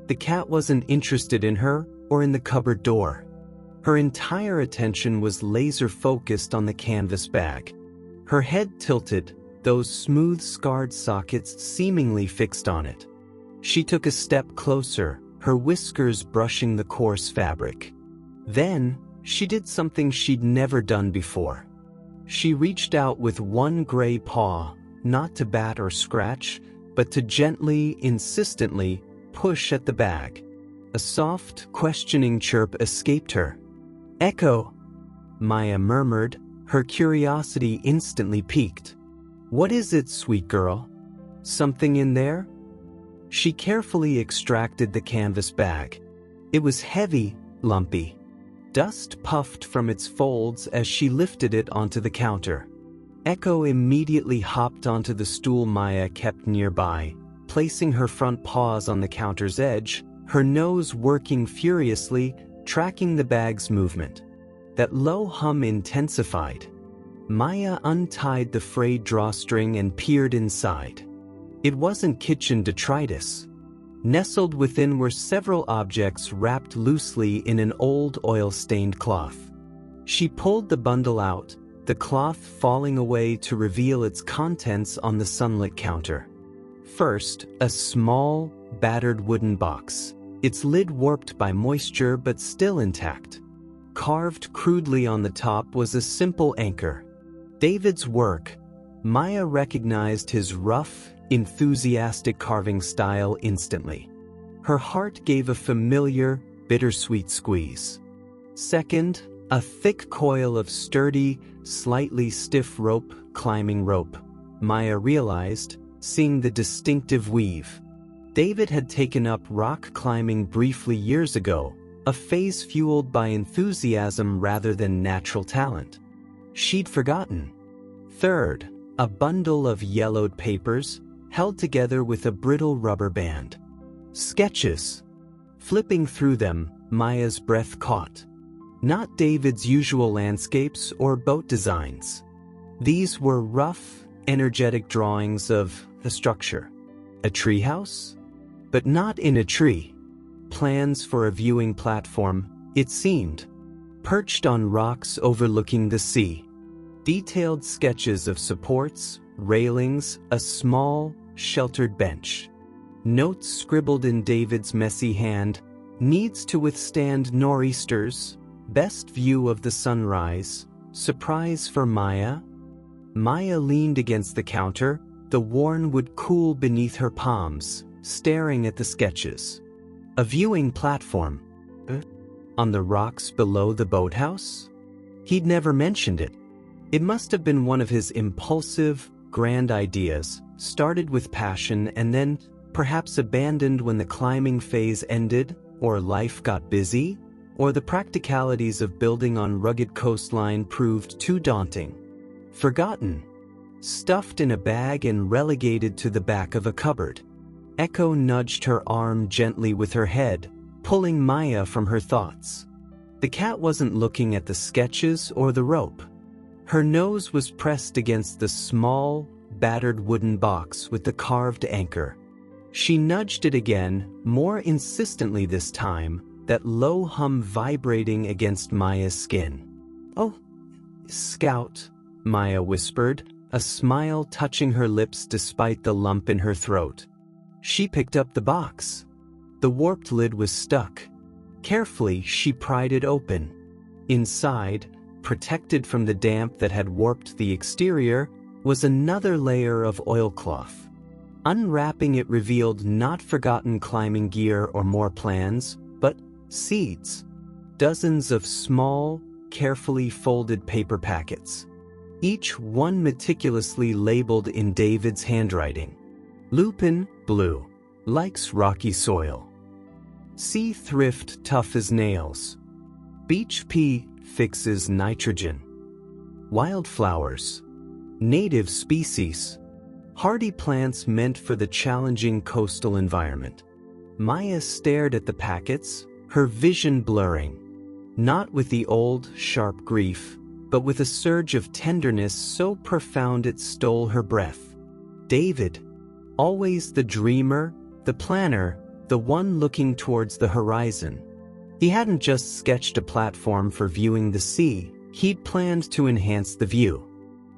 The cat wasn't interested in her or in the cupboard door. Her entire attention was laser-focused on the canvas bag. Her head tilted, those smooth scarred sockets seemingly fixed on it. She took a step closer, her whiskers brushing the coarse fabric. Then, she did something she'd never done before. She reached out with one gray paw, not to bat or scratch, but to gently, insistently push at the bag. A soft, questioning chirp escaped her. "Echo," Maya murmured, her curiosity instantly piqued. "What is it, sweet girl? Something in there?" She carefully extracted the canvas bag. It was heavy, lumpy. Dust puffed from its folds as she lifted it onto the counter. Echo immediately hopped onto the stool Maya kept nearby, placing her front paws on the counter's edge, her nose working furiously, tracking the bag's movement. That low hum intensified. Maya untied the frayed drawstring and peered inside. It wasn't kitchen detritus. Nestled within were several objects wrapped loosely in an old oil-stained cloth. She pulled the bundle out, the cloth falling away to reveal its contents on the sunlit counter. First, a small, battered wooden box, its lid warped by moisture but still intact. Carved crudely on the top was a simple anchor. David's work. Maya recognized his rough, enthusiastic carving style instantly. Her heart gave a familiar, bittersweet squeeze. Second, a thick coil of sturdy, slightly stiff climbing rope. Maya realized, seeing the distinctive weave. David had taken up rock climbing briefly years ago, a phase fueled by enthusiasm rather than natural talent. She'd forgotten. Third, a bundle of yellowed papers, held together with a brittle rubber band. Sketches. Flipping through them, Maya's breath caught. Not David's usual landscapes or boat designs. These were rough, energetic drawings of the structure. A treehouse? But not in a tree. Plans for a viewing platform, it seemed. Perched on rocks overlooking the sea. Detailed sketches of supports, railings, a small, sheltered bench. Notes scribbled in David's messy hand, needs to withstand nor'easters, best view of the sunrise, surprise for Maya. Maya leaned against the counter, the worn wood cool beneath her palms, staring at the sketches. A viewing platform. On the rocks below the boathouse? He'd never mentioned it. It must have been one of his impulsive, grand ideas, started with passion and then perhaps abandoned when the climbing phase ended, or life got busy, or the practicalities of building on rugged coastline proved too daunting. Forgotten. stuffed in a bag and relegated to the back of a cupboard. Echo nudged her arm gently with her head, pulling Maya from her thoughts. The cat wasn't looking at the sketches or the rope. Her nose was pressed against the small, battered wooden box with the carved anchor. She nudged it again, more insistently this time, that low hum vibrating against Maya's skin. "Oh, Scout," Maya whispered, a smile touching her lips despite the lump in her throat. She picked up the box. The warped lid was stuck. Carefully, she pried it open. Inside, protected from the damp that had warped the exterior, was another layer of oilcloth. Unwrapping it revealed not forgotten climbing gear or more plans, but seeds. Dozens of small, carefully folded paper packets. Each one meticulously labeled in David's handwriting. Lupin, blue, likes rocky soil. Sea thrift, tough as nails. Beach pea, fixes nitrogen. Wildflowers, native species. Hardy plants meant for the challenging coastal environment. Maya stared at the packets, her vision blurring. Not with the old, sharp grief, but with a surge of tenderness so profound it stole her breath. David, always the dreamer, the planner, the one looking towards the horizon. He hadn't just sketched a platform for viewing the sea, he'd planned to enhance the view.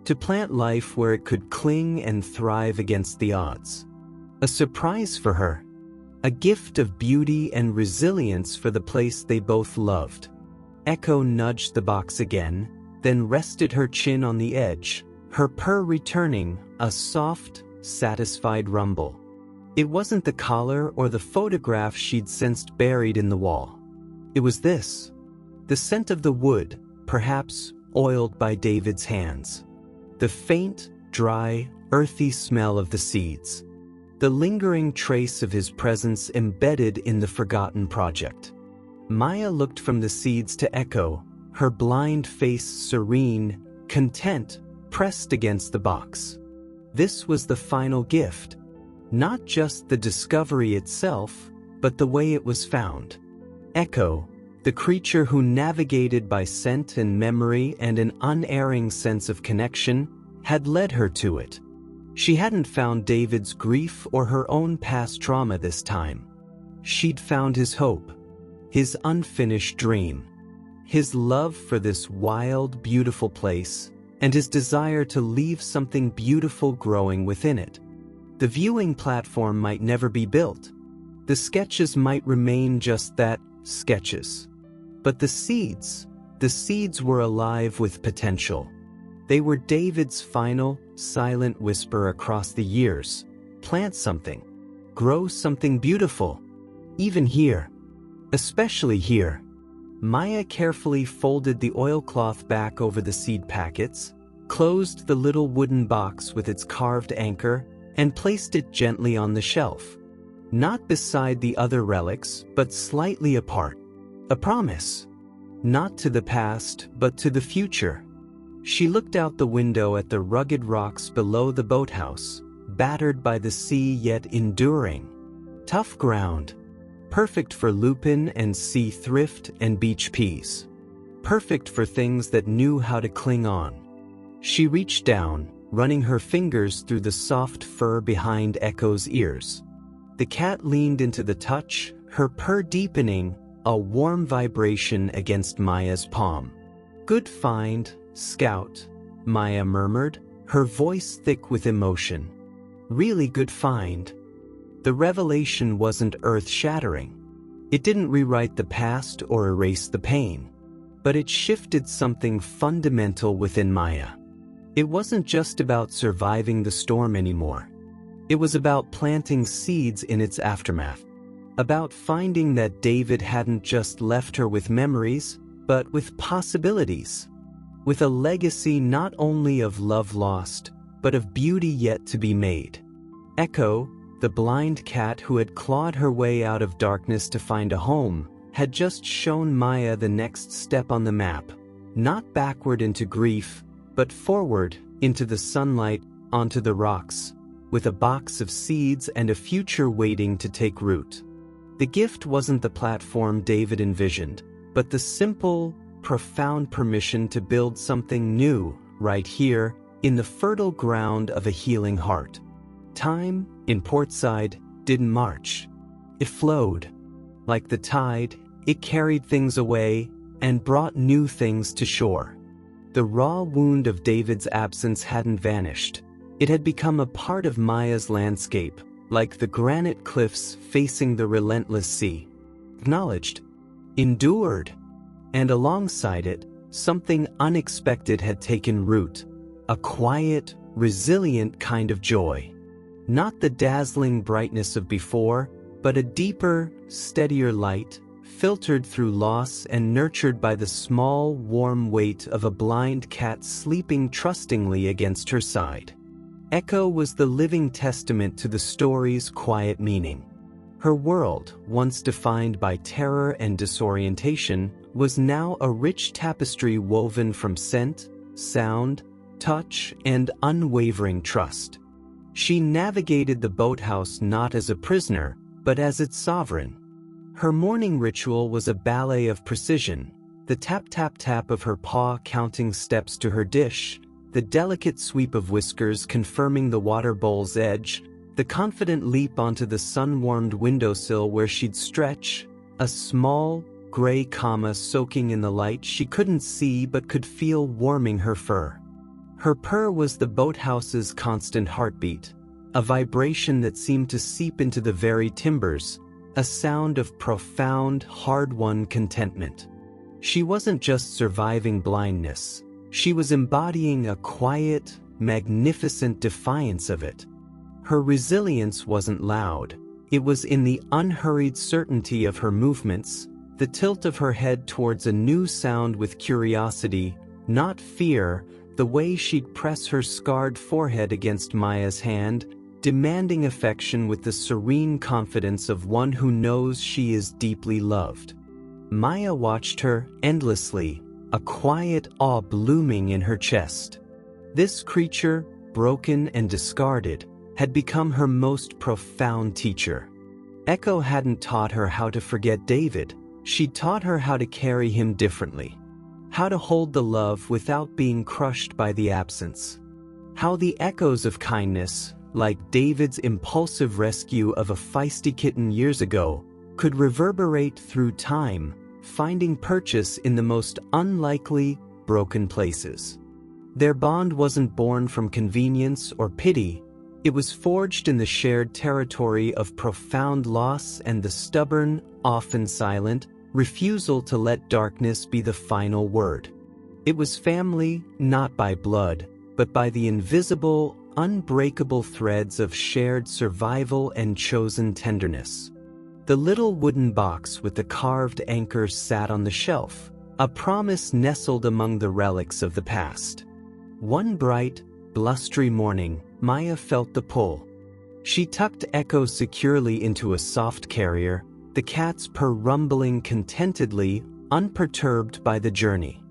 To plant life where it could cling and thrive against the odds. A surprise for her. A gift of beauty and resilience for the place they both loved. Echo nudged the box again, then rested her chin on the edge, her purr returning, a soft, satisfied rumble. It wasn't the collar or the photograph she'd sensed buried in the wall. It was this. The scent of the wood, perhaps oiled by David's hands. The faint, dry, earthy smell of the seeds. The lingering trace of his presence embedded in the forgotten project. Maya looked from the seeds to Echo, her blind face serene, content, pressed against the box. This was the final gift. Not just the discovery itself, but the way it was found. Echo, the creature who navigated by scent and memory and an unerring sense of connection, had led her to it. She hadn't found David's grief or her own past trauma this time. She'd found his hope, his unfinished dream, his love for this wild, beautiful place, and his desire to leave something beautiful growing within it. The viewing platform might never be built. The sketches might remain just that, sketches. But the seeds were alive with potential. They were David's final, silent whisper across the years. Plant something. Grow something beautiful. Even here. Especially here. Maya carefully folded the oilcloth back over the seed packets, closed the little wooden box with its carved anchor, and placed it gently on the shelf. Not beside the other relics, but slightly apart. A promise. Not to the past, but to the future. She looked out the window at the rugged rocks below the boathouse, battered by the sea yet enduring. Tough ground. Perfect for lupin and sea thrift and beach peas. Perfect for things that knew how to cling on. She reached down, running her fingers through the soft fur behind Echo's ears. The cat leaned into the touch, her purr deepening, a warm vibration against Maya's palm. "Good find, Scout," Maya murmured, her voice thick with emotion. "Really good find." The revelation wasn't earth-shattering. It didn't rewrite the past or erase the pain. But it shifted something fundamental within Maya. It wasn't just about surviving the storm anymore. It was about planting seeds in its aftermath. About finding that David hadn't just left her with memories, but with possibilities. With a legacy not only of love lost, but of beauty yet to be made. Echo, the blind cat who had clawed her way out of darkness to find a home, had just shown Maya the next step on the map. Not backward into grief, but forward into the sunlight, onto the rocks, with a box of seeds and a future waiting to take root. The gift wasn't the platform David envisioned, but the simple, profound permission to build something new, right here, in the fertile ground of a healing heart. Time, in Portside, didn't march. It flowed. Like the tide, it carried things away and brought new things to shore. The raw wound of David's absence hadn't vanished. It had become a part of Maya's landscape, like the granite cliffs facing the relentless sea. Acknowledged, endured, and alongside it, something unexpected had taken root. A quiet, resilient kind of joy. Not the dazzling brightness of before, but a deeper, steadier light, filtered through loss and nurtured by the small, warm weight of a blind cat sleeping trustingly against her side. Echo was the living testament to the story's quiet meaning. Her world, once defined by terror and disorientation, was now a rich tapestry woven from scent, sound, touch, and unwavering trust. She navigated the boathouse not as a prisoner, but as its sovereign. Her morning ritual was a ballet of precision, the tap-tap-tap of her paw counting steps to her dish, the delicate sweep of whiskers confirming the water bowl's edge, the confident leap onto the sun-warmed windowsill where she'd stretch, a small, gray comma soaking in the light she couldn't see but could feel warming her fur. Her purr was the boathouse's constant heartbeat, a vibration that seemed to seep into the very timbers, a sound of profound, hard-won contentment. She wasn't just surviving blindness, she was embodying a quiet, magnificent defiance of it. Her resilience wasn't loud, it was in the unhurried certainty of her movements, the tilt of her head towards a new sound with curiosity, not fear, the way she'd press her scarred forehead against Maya's hand, demanding affection with the serene confidence of one who knows she is deeply loved. Maya watched her endlessly, a quiet awe blooming in her chest. This creature, broken and discarded, had become her most profound teacher. Echo hadn't taught her how to forget David, she'd taught her how to carry him differently. How to hold the love without being crushed by the absence. How the echoes of kindness, like David's impulsive rescue of a feisty kitten years ago, could reverberate through time, finding purchase in the most unlikely, broken places. Their bond wasn't born from convenience or pity, it was forged in the shared territory of profound loss and the stubborn, often silent, refusal to let darkness be the final word. It was family, not by blood, but by the invisible, unbreakable threads of shared survival and chosen tenderness. The little wooden box with the carved anchor sat on the shelf, a promise nestled among the relics of the past. One bright, blustery morning, Maya felt the pull. She tucked Echo securely into a soft carrier, the cat's purr rumbling contentedly, unperturbed by the journey.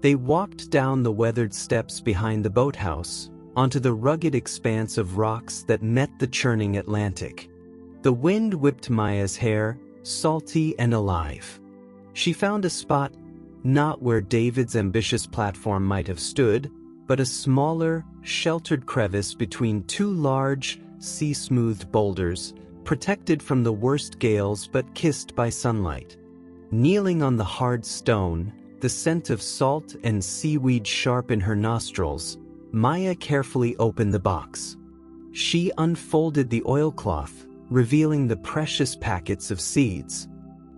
They walked down the weathered steps behind the boathouse, onto the rugged expanse of rocks that met the churning Atlantic. The wind whipped Maya's hair, salty and alive. She found a spot, not where David's ambitious platform might have stood, but a smaller, sheltered crevice between two large, sea-smoothed boulders, protected from the worst gales but kissed by sunlight. Kneeling on the hard stone, the scent of salt and seaweed sharp in her nostrils, Maya carefully opened the box. She unfolded the oilcloth, revealing the precious packets of seeds.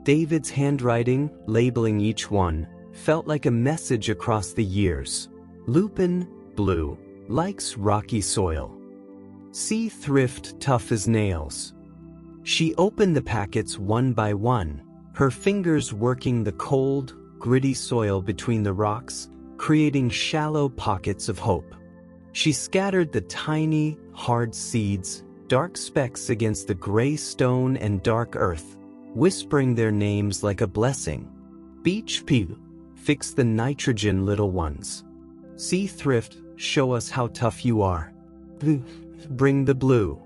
David's handwriting, labeling each one, felt like a message across the years. Lupin, blue, likes rocky soil. Sea thrift, tough as nails. She opened the packets one by one, her fingers working the cold, gritty soil between the rocks, creating shallow pockets of hope. She scattered the tiny, hard seeds, dark specks against the gray stone and dark earth, whispering their names like a blessing. Beach Pea, fix the nitrogen, little ones. Sea thrift, show us how tough you are. Bring the blue.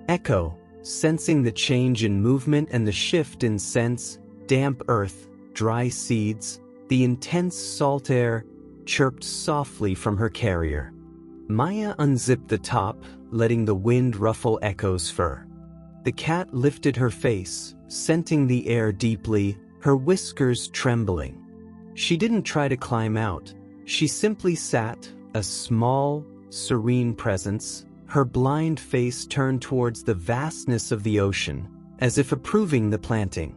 Echo, sensing the change in movement and the shift in scents, damp earth, dry seeds, the intense salt air, chirped softly from her carrier. Maya unzipped the top, letting the wind ruffle Echo's fur. The cat lifted her face, scenting the air deeply, her whiskers trembling. She didn't try to climb out. She simply sat, a small, serene presence, her blind face turned towards the vastness of the ocean, as if approving the planting.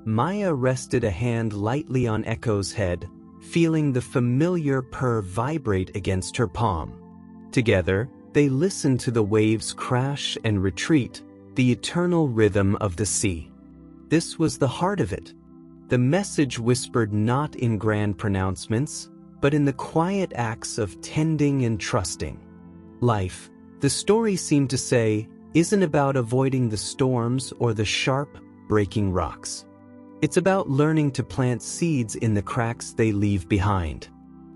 Maya rested a hand lightly on Echo's head, feeling the familiar purr vibrate against her palm. Together, they listened to the waves crash and retreat, the eternal rhythm of the sea. This was the heart of it. The message whispered not in grand pronouncements, but in the quiet acts of tending and trusting. Life, the story seemed to say, isn't about avoiding the storms or the sharp, breaking rocks. It's about learning to plant seeds in the cracks they leave behind.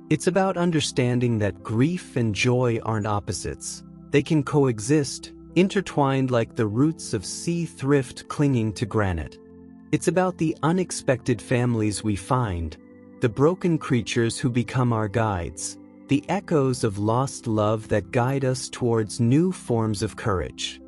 It's about understanding that grief and joy aren't opposites. They can coexist, intertwined like the roots of sea thrift clinging to granite. It's about the unexpected families we find, the broken creatures who become our guides, the echoes of lost love that guide us towards new forms of courage.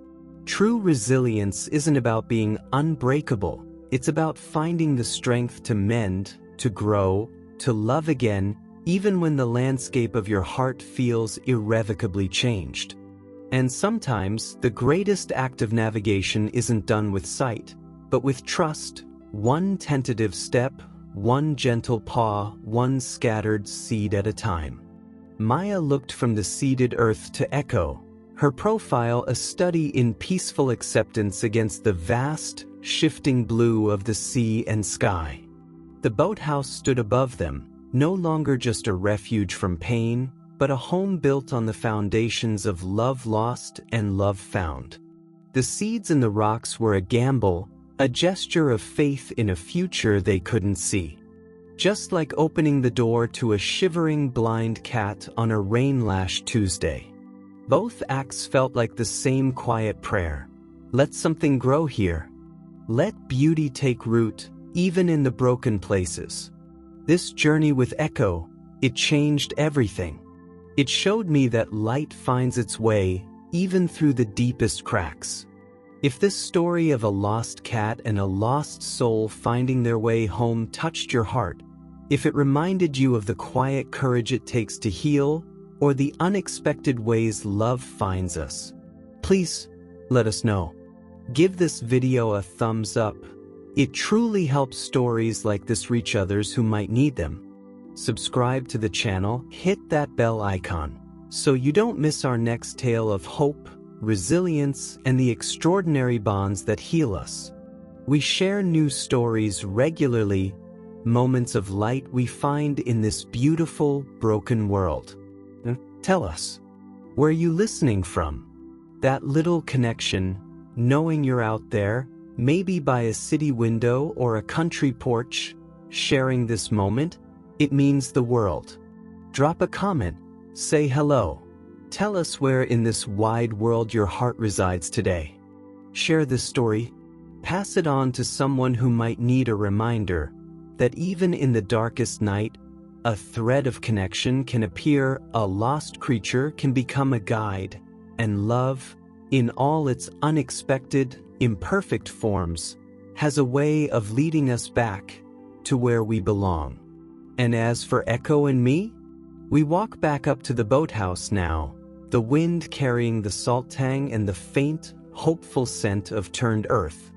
True resilience isn't about being unbreakable. It's about finding the strength to mend, to grow, to love again, even when the landscape of your heart feels irrevocably changed. And sometimes, the greatest act of navigation isn't done with sight, but with trust, one tentative step, one gentle paw, one scattered seed at a time. Maya looked from the seeded earth to Echo, her profile a study in peaceful acceptance against the vast, shifting blue of the sea and sky. The boathouse stood above them, no longer just a refuge from pain, but a home built on the foundations of love lost and love found. The seeds in the rocks were a gamble, a gesture of faith in a future they couldn't see. Just like opening the door to a shivering blind cat on a rain-lashed Tuesday. Both acts felt like the same quiet prayer. Let something grow here. Let beauty take root, even in the broken places. This journey with Echo, it changed everything. It showed me that light finds its way, even through the deepest cracks. If this story of a lost cat and a lost soul finding their way home touched your heart, if it reminded you of the quiet courage it takes to heal, or the unexpected ways love finds us, please let us know. Give this video a thumbs up. It truly helps stories like this reach others who might need them. Subscribe to the channel, hit that bell icon, so you don't miss our next tale of hope, resilience, and the extraordinary bonds that heal us. We share new stories regularly, moments of light we find in this beautiful, broken world. Tell us, where are you listening from? That little connection, knowing you're out there, maybe by a city window or a country porch, sharing this moment, it means the world. Drop a comment, say hello. Tell us where in this wide world your heart resides today. Share this story. Pass it on to someone who might need a reminder that even in the darkest night, a thread of connection can appear, a lost creature can become a guide, and love, in all its unexpected, imperfect forms, has a way of leading us back to where we belong. And as for Echo and me, we walk back up to the boathouse now, the wind carrying the salt tang and the faint, hopeful scent of turned earth.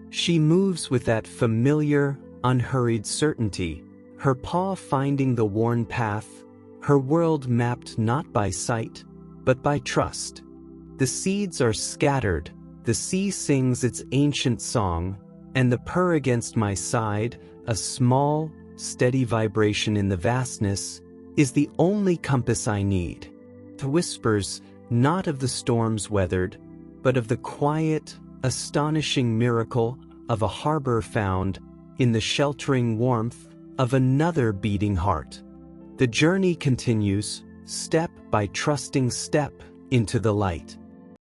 She moves with that familiar, unhurried certainty, her paw finding the worn path, her world mapped not by sight, but by trust. The seeds are scattered, the sea sings its ancient song, and the purr against my side, a small, steady vibration in the vastness, is the only compass I need. The whispers, not of the storms weathered, but of the quiet, astonishing miracle of a harbor found in the sheltering warmth of another beating heart. The journey continues, step by trusting step, into the light.